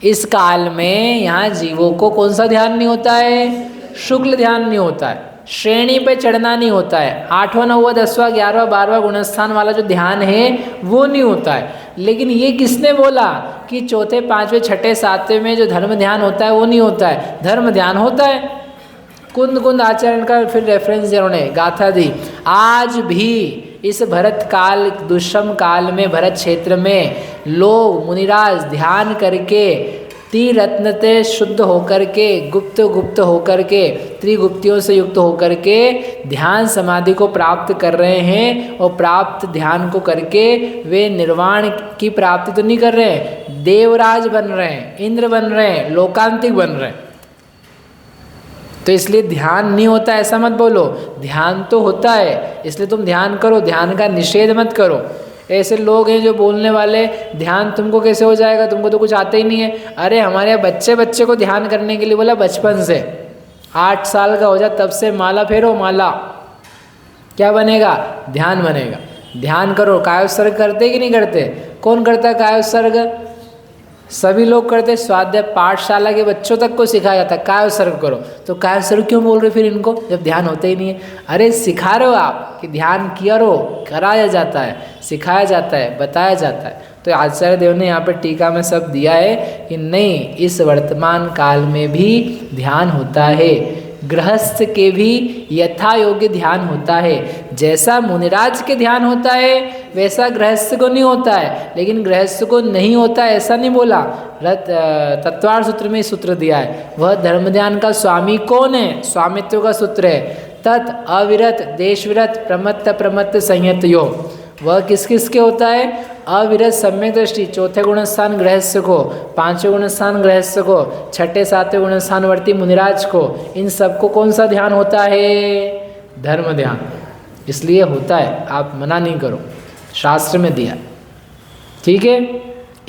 इस काल में यहाँ जीवों को कौन सा ध्यान नहीं होता है? शुक्ल ध्यान नहीं होता है, श्रेणी पे चढ़ना नहीं होता है, 8वां 9वां 10वां 11वां 12वां गुणस्थान वाला जो ध्यान है वो नहीं होता है। लेकिन ये किसने बोला कि 4थे 5वें 6ठे 7वें में जो धर्म ध्यान होता है वो नहीं होता है? धर्म ध्यान होता है। कुंद कुंद आचरण का फिर रेफरेंस दिया उन्होंने, गाथा दी। आज भी इस भरत काल दुष्म काल में भरत क्षेत्र में लोग मुनिराज ध्यान करके त्रिरत्नते शुद्ध होकर के गुप्त होकर के त्रिगुप्तियों से युक्त होकर के ध्यान समाधि को प्राप्त कर रहे हैं। और प्राप्त ध्यान को करके वे निर्वाण की प्राप्ति तो नहीं कर रहे हैं, देवराज बन रहे हैं, इंद्र बन रहे हैं, लोकांतिक बन रहे हैं। तो इसलिए ध्यान नहीं होता ऐसा मत बोलो, ध्यान तो होता है, इसलिए तुम ध्यान करो, ध्यान का निषेध मत करो। ऐसे लोग हैं जो बोलने वाले ध्यान तुमको कैसे हो जाएगा, तुमको तो कुछ आता ही नहीं है। अरे हमारे बच्चे को ध्यान करने के लिए बोला बचपन से, 8 साल का हो जाए तब से माला फेरो, माला क्या बनेगा? ध्यान बनेगा। ध्यान करो। कायोत्सर्ग करते कि नहीं करते? कौन करता है कायोत्सर्ग? सभी लोग करते। स्वाध्याय पाठशाला के बच्चों तक को सिखाया जाता है कायोत्सर्ग करो। तो कायोत्सर्ग क्यों बोल रहे फिर इनको, जब ध्यान होता ही नहीं है? अरे सिखा रहे हो आप कि ध्यान किया रो, कराया जाता है, सिखाया जाता है, बताया जाता है। तो आचार्य देव ने यहाँ पर टीका में सब दिया है कि नहीं, इस वर्तमान काल में भी ध्यान होता है। गृहस्थ के भी यथा योग्य ध्यान होता है। जैसा मुनिराज के ध्यान होता है वैसा गृहस्थ को नहीं होता है। लेकिन गृहस्थ को नहीं होता ऐसा नहीं बोला, तत्वार सूत्र में सूत्र दिया है। वह धर्म ध्यान का स्वामी कौन है? स्वामित्व का सूत्र है। तत् अविरत देशविरत प्रमत्त संयत योग। वह किस किस के होता है? अविरत सम्यक दृष्टि, 4थे गुणस्थान गृहस्थ को, 5वें गुणस्थान गृहस्थ को, 6ठे 7वें गुणस्थानवर्ती मुनिराज को, इन सबको कौन सा ध्यान होता है? धर्म ध्यान। इसलिए होता है, आप मना नहीं करो, शास्त्र में दिया। ठीक है।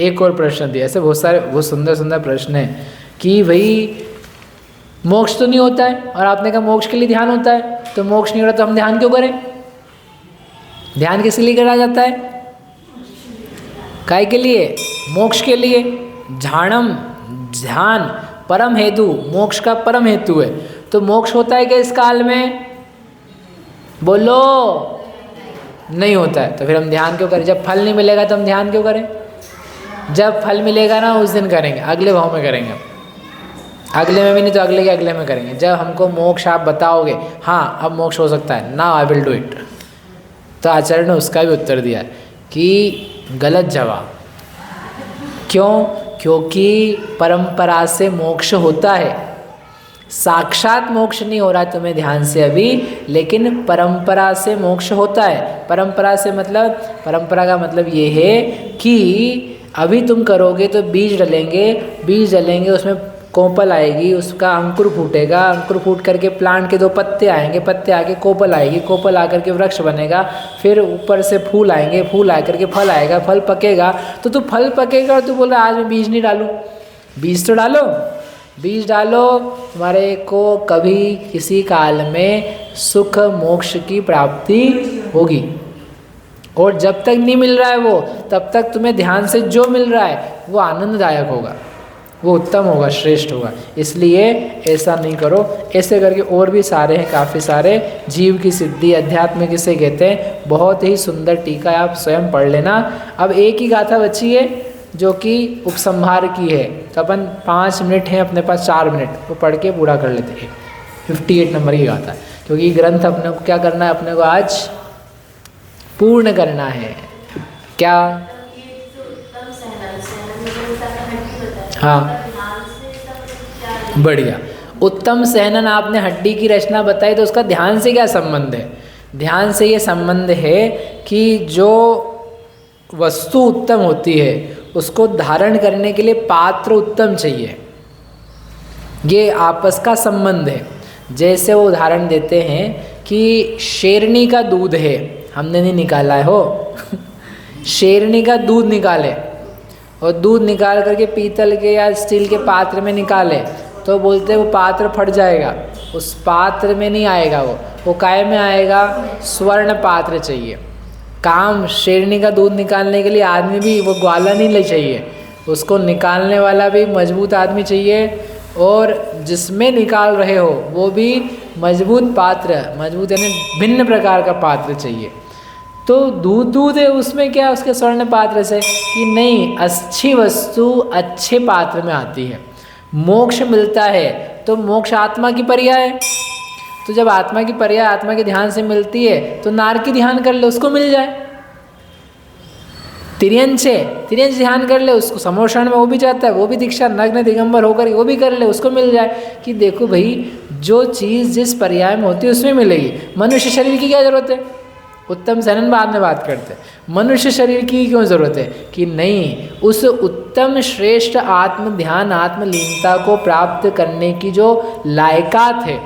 एक और प्रश्न दिया, ऐसे बहुत सुंदर सुंदर प्रश्न है कि भाई मोक्ष तो नहीं होता है, और आपने कहा मोक्ष के लिए ध्यान होता है, तो मोक्ष नहीं हो रहा तो हम ध्यान क्यों करें? ध्यान किस लिए करा जाता है? काय के लिए? मोक्ष के लिए। ध्यानम, ध्यान परम हेतु, मोक्ष का परम हेतु है। तो मोक्ष होता है क्या इस काल में? बोलो, नहीं होता है। तो फिर हम ध्यान क्यों करें? जब फल नहीं मिलेगा तो हम ध्यान क्यों करें? जब फल मिलेगा ना उस दिन करेंगे, अगले भाव में करेंगे। अगले में भी नहीं तो अगले के अगले में करेंगे। जब हमको मोक्ष आप बताओगे, हाँ अब मोक्ष हो सकता है, now I will do it. तो आचार्य ने उसका भी उत्तर दिया कि गलत जवाब। क्यों? क्योंकि परंपरा से मोक्ष होता है, साक्षात मोक्ष नहीं हो रहा तुम्हें ध्यान से अभी, लेकिन परंपरा से मोक्ष होता है। परंपरा से मतलब, परंपरा का मतलब ये है कि अभी तुम करोगे तो बीज डलेंगे, उसमें कोपल आएगी, उसका अंकुर फूटेगा, अंकुर फूट करके प्लांट के 2 पत्ते आएंगे, पत्ते आके कोपल आएगी, कोपल आकर के वृक्ष बनेगा, फिर ऊपर से फूल आएंगे, फूल आकर के फल आएगा, फल पकेगा। तो तू फल पकेगा और तू बोल रहा आज मैं बीज नहीं डालूं। बीज तो डालो, बीज डालो, तुम्हारे को कभी किसी काल में सुख मोक्ष की प्राप्ति होगी। और जब तक नहीं मिल रहा है वो, तब तक तुम्हें ध्यान से जो मिल रहा है वो आनंददायक होगा, वो उत्तम होगा, श्रेष्ठ होगा। इसलिए ऐसा नहीं करो। ऐसे करके और भी सारे हैं, काफ़ी सारे। जीव की सिद्धि, अध्यात्म किसे कहते हैं, बहुत ही सुंदर टीका है, आप स्वयं पढ़ लेना। अब एक ही गाथा बची है जो कि उपसंहार की है, तो अपन 5 मिनट हैं अपने पास, 4 मिनट वो पढ़ के पूरा कर लेते हैं। 58 नंबर की गाथा है, क्योंकि ग्रंथ अपने को क्या करना है, अपने को आज पूर्ण करना है। क्या? हाँ, बढ़िया। उत्तम सहनन आपने हड्डी की रचना बताई, तो उसका ध्यान से क्या संबंध है? ध्यान से ये संबंध है कि जो वस्तु उत्तम होती है उसको धारण करने के लिए पात्र उत्तम चाहिए। ये आपस का संबंध है। जैसे वो उदाहरण देते हैं कि शेरनी का दूध है, हमने नहीं निकाला है हो शेरनी का दूध निकाले और दूध निकाल करके पीतल के या स्टील के पात्र में निकाले, तो बोलते हैं वो पात्र फट जाएगा। उस पात्र में नहीं आएगा, वो काय में आएगा? स्वर्ण पात्र चाहिए। काम शेरनी का दूध निकालने के लिए आदमी भी वो ग्वाला नहीं ले चाहिए, उसको निकालने वाला भी मजबूत आदमी चाहिए, और जिसमें निकाल रहे हो वो भी मजबूत पात्र, मजबूत यानी भिन्न प्रकार का पात्र चाहिए। तो दूध है, उसमें क्या उसके स्वर्ण पात्र से कि नहीं, अच्छी वस्तु अच्छे पात्र में आती है। मोक्ष मिलता है तो मोक्ष आत्मा की पर्याय है, तो जब आत्मा की पर्याय आत्मा के ध्यान से मिलती है तो नार की ध्यान कर ले, उसको मिल जाए। तिर्यंश ध्यान कर ले, उसको समोषण में वो भी जाता है, वो भी दीक्षा नग्न दिगंबर होकर वो भी कर ले, उसको मिल जाए। कि देखो भाई, जो चीज़ जिस पर्याय में होती है उसमें मिलेगी। मनुष्य शरीर की क्या जरूरत है? उत्तम सहनन बाद में बात करते हैं। मनुष्य शरीर की क्यों जरूरत है? कि नहीं, उस उत्तम श्रेष्ठ आत्म ध्यान आत्मलीनता को प्राप्त करने की जो लायकात है,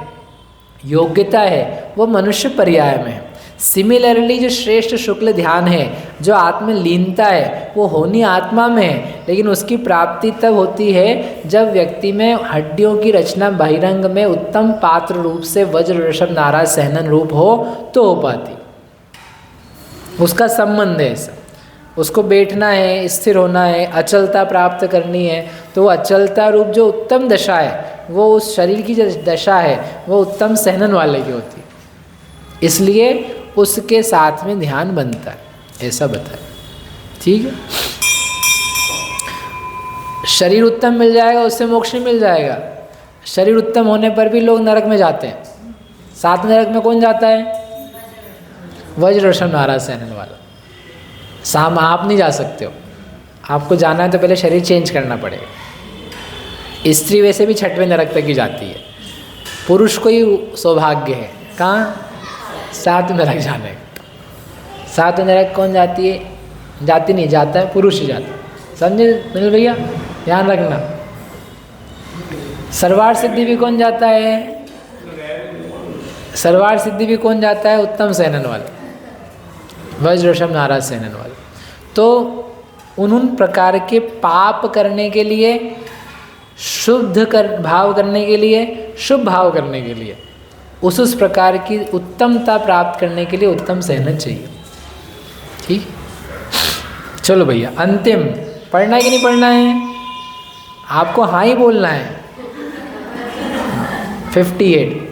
योग्यता है, वो मनुष्य पर्याय में है। सिमिलरली जो श्रेष्ठ शुक्ल ध्यान है, जो आत्मलीनता है, वो होनी आत्मा में है, लेकिन उसकी प्राप्ति तब होती है जब व्यक्ति में हड्डियों की रचना बहिरंग में उत्तम पात्र रूप से वज्र ऋषभ नाराज सहनन रूप हो तो हो पाती। उसका संबंध है ऐसा। उसको बैठना है, स्थिर होना है, अचलता प्राप्त करनी है, तो वो अचलता रूप जो उत्तम दशा है, वो उस शरीर की जो दशा है वो उत्तम सहनन वाले की होती है, इसलिए उसके साथ में ध्यान बनता है, ऐसा बताया। ठीक है, शरीर उत्तम मिल जाएगा उससे मोक्ष नहीं मिल जाएगा। शरीर उत्तम होने पर भी लोग नरक में जाते हैं। 7 नरक में कौन जाता है? वज्र ऋषभ नाराज सहनन वाला। साम आप नहीं जा सकते हो, आपको जाना है तो पहले शरीर चेंज करना पड़ेगा। स्त्री वैसे भी 6वें नरक तक ही जाती है, पुरुष को ही सौभाग्य है कहाँ? 7 नरक जाने का। 7 नरक कौन जाती है? जाती नहीं, जाता है पुरुष ही जाता है। समझे सुनील भैया, ध्यान रखना। सर्वार सिद्धि भी कौन जाता है? सर्वार सिद्धि भी कौन जाता है? उत्तम सहनन वाला, वज्र ऋषभ नाराज सहनन वाला। तो उन प्रकार के पाप करने के लिए, भाव करने के लिए, शुभ भाव करने के लिए, उस प्रकार की उत्तमता प्राप्त करने के लिए उत्तम सहना चाहिए। ठीक, चलो भैया अंतिम पढ़ना है कि नहीं पढ़ना है? आपको हाँ ही बोलना है। 58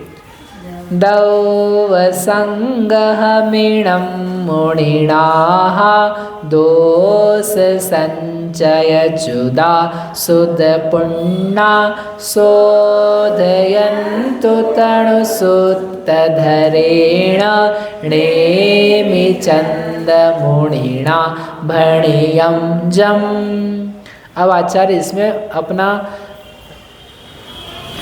दौव संगहमिणं मुनिनाः दोष संचय चुदा सुद पुण्या शोधयन्तु तणुसुत्तधरेण नेमि चंद मुनिना भणियं जम। अब आचार्य इसमें अपना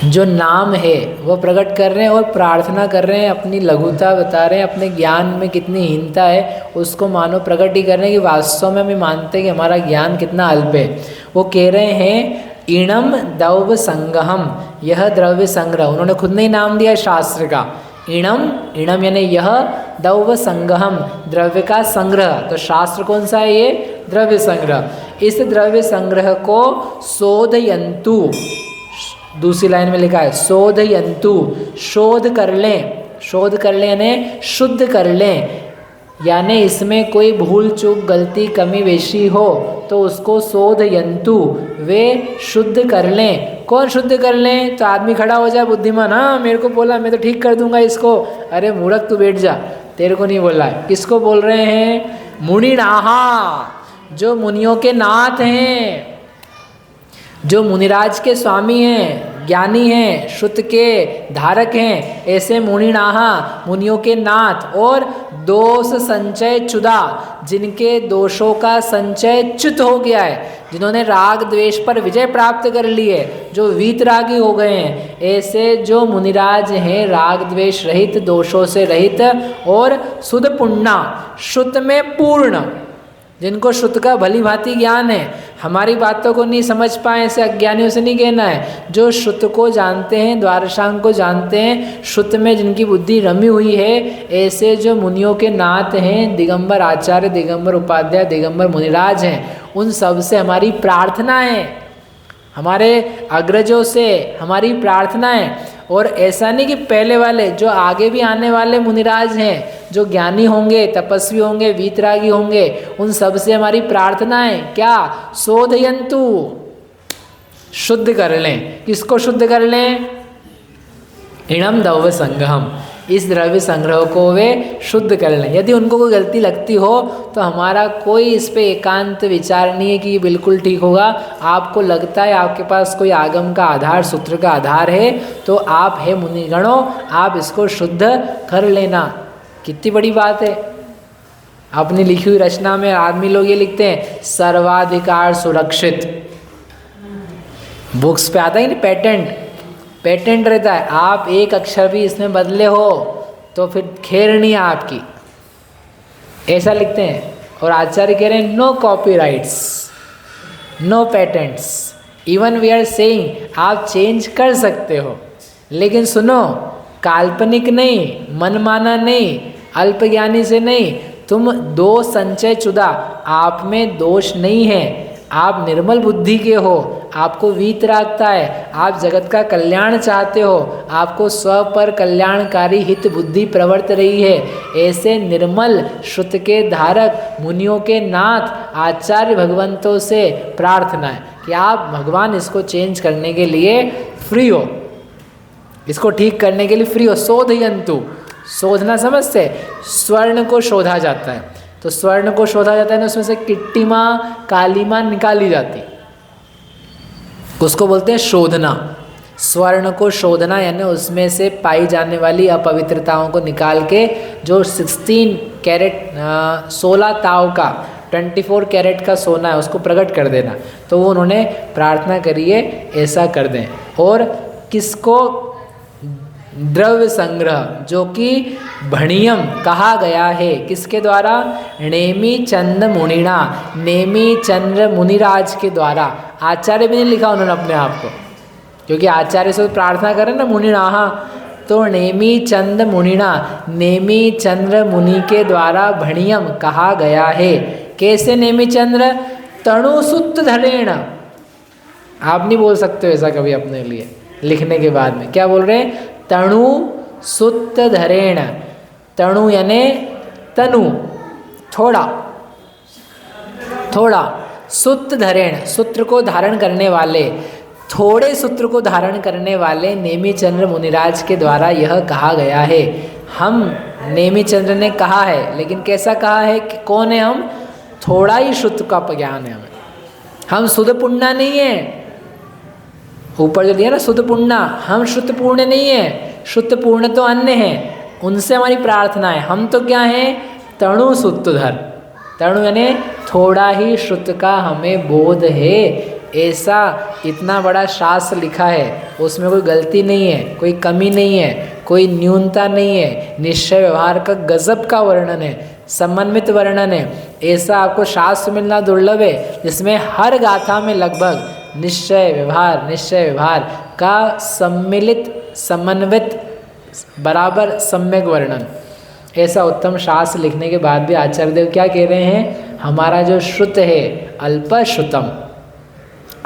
जो नाम है वो प्रकट कर रहे हैं और प्रार्थना कर रहे हैं, अपनी लघुता बता रहे हैं, अपने ज्ञान में कितनी हीनता है उसको मानो प्रकट ही कर रहे हैं कि वास्तव में हम मानते हैं कि हमारा ज्ञान कितना अल्प है। वो कह रहे हैं इणम दौव संगहम, यह द्रव्य संग्रह, उन्होंने खुद ने ही नाम दिया शास्त्र का। इणम, इणम यानी यह, दौव संगहम द्रव्य का संग्रह, तो शास्त्र कौन सा है? ये द्रव्य संग्रह। इस द्रव्य संग्रह को शोधयन्तु, दूसरी लाइन में लिखा है शोधयन्तु, शोध कर लें, शोध कर लें यानी शुद्ध कर लें, यानी इसमें कोई भूल चूक गलती कमी बेशी हो तो उसको शोधयन्तु, वे शुद्ध कर लें। कौन शुद्ध कर लें? तो आदमी खड़ा हो जाए बुद्धिमान, हाँ मेरे को बोला मैं तो ठीक कर दूंगा इसको। अरे मूर्ख तू बैठ जा, तेरे को नहीं बोला है। किसको बोल रहे हैं? मुनिनाहा, जो मुनियों के नाथ हैं, जो मुनिराज के स्वामी हैं, ज्ञानी हैं, श्रुत के धारक हैं, ऐसे मुनिनाहा, मुनियों के नाथ, और दोष संचय चुदा, जिनके दोषों का संचय च्युत हो गया है, जिन्होंने राग द्वेष पर विजय प्राप्त कर ली है, जो वीतरागी हो गए हैं, ऐसे जो मुनिराज हैं राग द्वेष रहित, दोषों से रहित और शुद्ध पुण्या, श्रुत में पूर्ण, जिनको श्रुत का भली भांति ज्ञान है, हमारी बातों को नहीं समझ पाए ऐसे अज्ञानियों से नहीं कहना है। जो श्रुत को जानते हैं, द्वादशांग को जानते हैं, श्रुत में जिनकी बुद्धि रमी हुई है, ऐसे जो मुनियों के नाथ हैं, दिगंबर आचार्य, दिगंबर उपाध्याय, दिगंबर मुनिराज हैं, उन सब से हमारी प्रार्थना है, हमारे अग्रजों से हमारी प्रार्थना है। और ऐसा नहीं कि पहले वाले, जो आगे भी आने वाले मुनिराज हैं, जो ज्ञानी होंगे, तपस्वी होंगे, वीतरागी होंगे, उन सब से हमारी प्रार्थना है क्या? शोधयन्तु, शुद्ध कर लें। किसको शुद्ध कर लें? इणम दौव संगहम, इस द्रव्य संग्रह को वे शुद्ध कर लें। यदि उनको कोई गलती लगती हो तो हमारा कोई इस पे एकांत विचार नहीं है कि ये बिल्कुल ठीक होगा। आपको लगता है आपके पास कोई आगम का आधार, सूत्र का आधार है, तो आप है मुनिगणों, आप इसको शुद्ध कर लेना। कितनी बड़ी बात है। अपनी लिखी हुई रचना में आदमी लोग ये लिखते हैं सर्वाधिकार सुरक्षित, बुक्स पे आता है नहीं, पेटेंट, पेटेंट रहता है। आप एक अक्षर भी इसमें बदले हो तो फिर खैर नहीं है आपकी, ऐसा लिखते हैं। और आचार्य कह रहे हैं no copyrights, no patents, even we are saying आप चेंज कर सकते हो, लेकिन सुनो, काल्पनिक नहीं, मनमाना नहीं, अल्पज्ञानी से नहीं। तुम दोष संचय चुदा, आप में दोष नहीं है, आप निर्मल बुद्धि के हो, आपको वीतरागता है, आप जगत का कल्याण चाहते हो, आपको स्व पर कल्याणकारी हित बुद्धि प्रवर्त रही है। ऐसे निर्मल श्रुत के धारक, मुनियों के नाथ, आचार्य भगवंतों से प्रार्थना है कि आप भगवान इसको चेंज करने के लिए फ्री हो, इसको ठीक करने के लिए फ्री हो। शोधयन्तु, शोधना समझते, स्वर्ण को शोधा जाता है, तो स्वर्ण को शोधा जाता है ना, उसमें से किट्टिमा कालीमा निकाली जाती, उसको बोलते हैं शोधना। स्वर्ण को शोधना यानी उसमें से पाई जाने वाली अपवित्रताओं को निकाल के जो 16 कैरेट 16 ताव का 24 कैरेट का सोना है उसको प्रकट कर देना। तो वो उन्होंने प्रार्थना करी है ऐसा कर दें। और किसको? द्रव्य संग्रह, जो कि भणियम कहा गया है, किसके द्वारा? नेमि चंद मुनिना, नेमि चंद्र मुनिराज के द्वारा। आचार्य भी नहीं लिखा उन्होंने अपने आप को, क्योंकि आचार्य से प्रार्थना करें ना मुनिनाहा, तो नेमि चंद मुनिना, नेमि चंद्र मुनि के द्वारा भणियम कहा गया है। कैसे नेमि चंद्र? तणुसुत धरेण। आप नहीं बोल सकते हो ऐसा कभी अपने लिए लिखने के बाद में। क्या बोल रहे हैं? तणुसुत धरेण। तणु यानी तनु, थोड़ा थोड़ा, सूत्र धरेण, सूत्र को धारण करने वाले, थोड़े सूत्र को धारण करने वाले नेमिचंद्र मुनिराज के द्वारा यह कहा गया है। हम नेमिचंद्र ने कहा है, लेकिन कैसा कहा है कि कौन है हम? थोड़ा ही शुद्ध का ज्ञान है हमें, हम शुद्ध पूर्णा नहीं है। ऊपर जो दिया ना शुद्ध पूर्णा, हम शुद्ध पूर्ण नहीं है, शुद्ध पूर्ण तो अन्य है, उनसे हमारी प्रार्थना है। हम तो क्या है? तणु सूत्रधर। तणु यानी थोड़ा ही शुद्ध का हमें बोध है। ऐसा इतना बड़ा शास्त्र लिखा है, उसमें कोई गलती नहीं है, कोई कमी नहीं है, कोई न्यूनता नहीं है। निश्चय व्यवहार का गजब का वर्णन है, समन्वित वर्णन है। ऐसा आपको शास्त्र मिलना दुर्लभ है जिसमें हर गाथा में लगभग निश्चय व्यवहार का सम्मिलित, समन्वित, बराबर सम्यक वर्णन। ऐसा उत्तम शास्त्र लिखने के बाद भी आचार्य देव क्या कह रहे हैं? हमारा जो श्रुत है अल्पश्रुतम,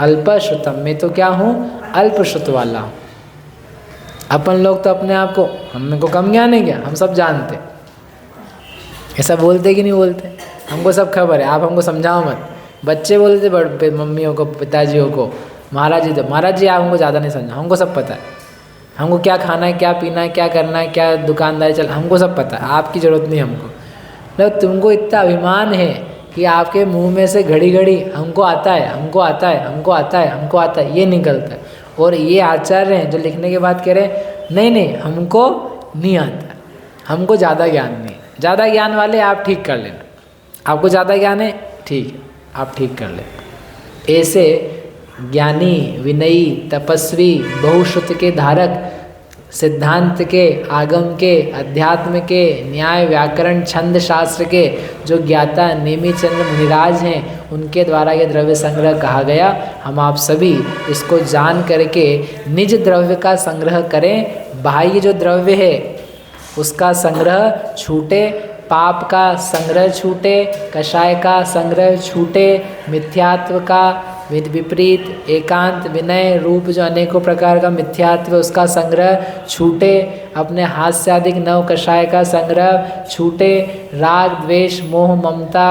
अल्पश्रुतम, मैं तो क्या हूँ? अल्पश्रुत वाला हूँ। अपन लोग तो अपने आप को, हमने को कम ज्ञान है क्या? हम सब जानते। ऐसा बोलते कि नहीं बोलते? हमको सब खबर है, आप हमको समझाओ मत। बच्चे बोलते बड़े मम्मियों को, पिताजियों को, महाराज जी, तो महाराज जी आप हमको ज़्यादा नहीं समझा, हमको सब पता है। हमको क्या खाना है, क्या पीना है, क्या करना है, क्या दुकानदारी चल, हमको सब पता है, आपकी ज़रूरत नहीं हमको। मतलब तुमको इतना अभिमान है कि आपके मुंह में से घड़ी घड़ी हमको आता है, हमको आता है, हमको आता है, हमको आता है, ये निकलता है। और ये आचार्य हैं जो लिखने के बाद कह रहे हैं नहीं हमको नहीं आता, हमको ज़्यादा ज्ञान नहीं। ज़्यादा ज्ञान वाले आप ठीक कर लेना, आपको ज़्यादा ज्ञान है, ठीक है, आप ठीक कर लेना। ऐसे ज्ञानी, विनयी, तपस्वी, बहुश्रुत के धारक, सिद्धांत के, आगम के, अध्यात्म के, न्याय, व्याकरण, छंद शास्त्र के जो ज्ञाता नेमिचंद्र मुनिराज हैं, उनके द्वारा ये द्रव्य संग्रह कहा गया। हम आप सभी इसको जान करके निज द्रव्य का संग्रह करें। बाह्य जो द्रव्य है उसका संग्रह छूटे, पाप का संग्रह छूटे, कषाय का संग्रह छूटे, मिथ्यात्व का, विपरीत, एकांत, विनय रूप जो अनेकों प्रकार का मिथ्यात्व उसका संग्रह छूटे, अपने हाथ से अधिक नव कषाय का संग्रह छूटे, राग, द्वेष, मोह, ममता,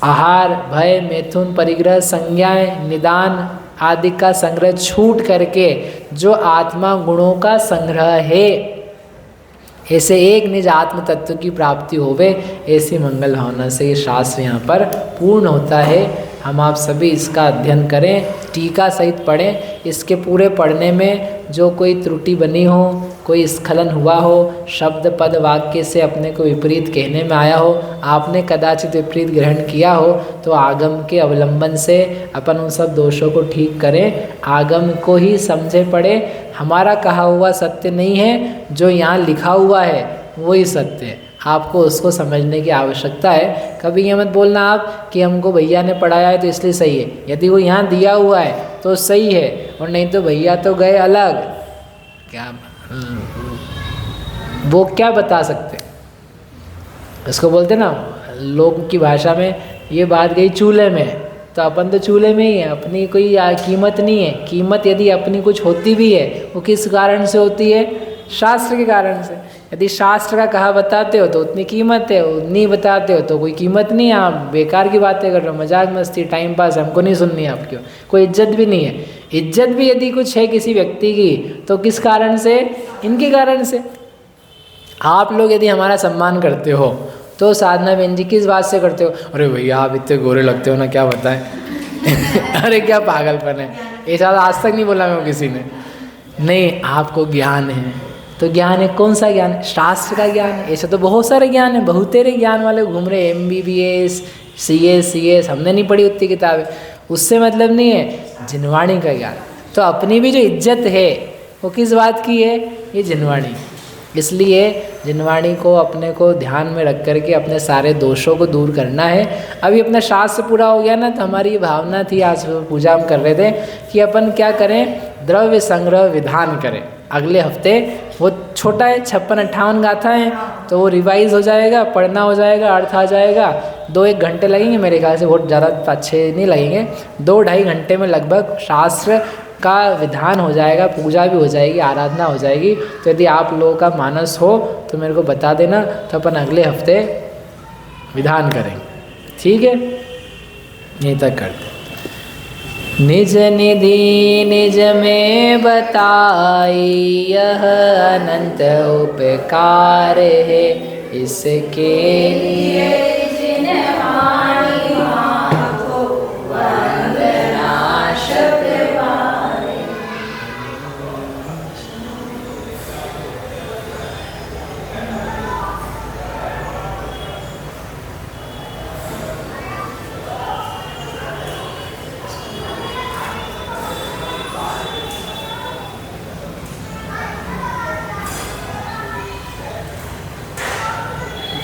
आहार, भय, मैथुन, परिग्रह, संज्ञाएं, निदान आदि का संग्रह छूट करके जो आत्मा गुणों का संग्रह है, ऐसे एक निज आत्म तत्व की प्राप्ति होवे, ऐसी मंगल भावना से ये शास्त्र यहाँ पर पूर्ण होता है। हम आप सभी इसका अध्ययन करें, टीका सहित पढ़ें। इसके पूरे पढ़ने में जो कोई त्रुटि बनी हो, कोई स्खलन हुआ हो, शब्द पद वाक्य से अपने को विपरीत कहने में आया हो, आपने कदाचित विपरीत ग्रहण किया हो, तो आगम के अवलंबन से अपन उन सब दोषों को ठीक करें, आगम को ही समझे पड़े। हमारा कहा हुआ सत्य नहीं है, जो यहाँ लिखा हुआ है वही सत्य है, आपको उसको समझने की आवश्यकता है। कभी ये मत बोलना आप कि हमको भैया ने पढ़ाया है तो इसलिए सही है। यदि वो यहाँ दिया हुआ है तो सही है, और नहीं तो भैया तो गए अलग, क्या वो क्या बता सकते। इसको बोलते ना लोग की भाषा में, ये बात गई चूल्हे में, तो अपन तो चूल्हे में ही है, अपनी कोई कीमत नहीं है। कीमत यदि अपनी कुछ होती भी है, वो किस कारण से होती है? शास्त्र के कारण से। यदि शास्त्र का कहा बताते हो तो उतनी कीमत है, नहीं बताते हो तो कोई कीमत नहीं है। आप बेकार की बातें कर रहे हो, मजाक मस्ती, टाइम पास, हमको नहीं सुननी है आपकी, कोई इज्जत भी नहीं है। इज्जत भी यदि कुछ है किसी व्यक्ति की तो किस कारण से? इनके कारण से। आप लोग यदि हमारा सम्मान करते हो तो साधना बहन जी किस बात से करते हो? अरे भैया आप इतने गोरे लगते हो ना, क्या बताएं। अरे क्या पागलपन है, ऐसा आज तक नहीं बोला मैं किसी ने। नहीं, आपको ज्ञान है तो ज्ञान है, कौन सा ज्ञान? शास्त्र का ज्ञान है। ऐसा तो बहुत सारे ज्ञान है, बहुत तेरे ज्ञान वाले घूम रहे, MBBS, CS, हमने नहीं पढ़ी उतनी किताबें, उससे मतलब नहीं है। जिनवाणी का ज्ञान, तो अपनी भी जो इज्जत है वो किस बात की है? ये जिनवाणी। इसलिए जिनवाणी को अपने को ध्यान में रख करके अपने सारे दोषों को दूर करना है। अभी अपना शास्त्र पूरा हो गया ना, तो हमारी ये भावना थी, आज पूजा हम कर रहे थे कि अपन क्या करें? द्रव्य संग्रह विधान करें। अगले हफ्ते वो छोटा है, 56-58 गाथा है, तो वो रिवाइज हो जाएगा, पढ़ना हो जाएगा, अर्थ आ जाएगा। 2-1 घंटे लगेंगे मेरे ख्याल से, बहुत ज़्यादा अच्छे नहीं लगेंगे। 2-2.5 घंटे में लगभग शास्त्र का विधान हो जाएगा, पूजा भी हो जाएगी, आराधना हो जाएगी। तो यदि आप लोगों का मानस हो तो मेरे को बता देना, तो अपन अगले हफ्ते विधान करेंगे, ठीक है? यहीं तक करते। निज निधि निज में बताई, यह अनंत उपकार है, इसके लिए जिन वाणी माको वंदना शब्द पाए।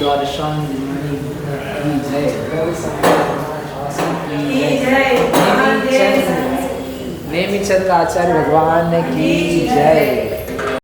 दर्शन नेमिचंद्र आचार्य भगवान की जय।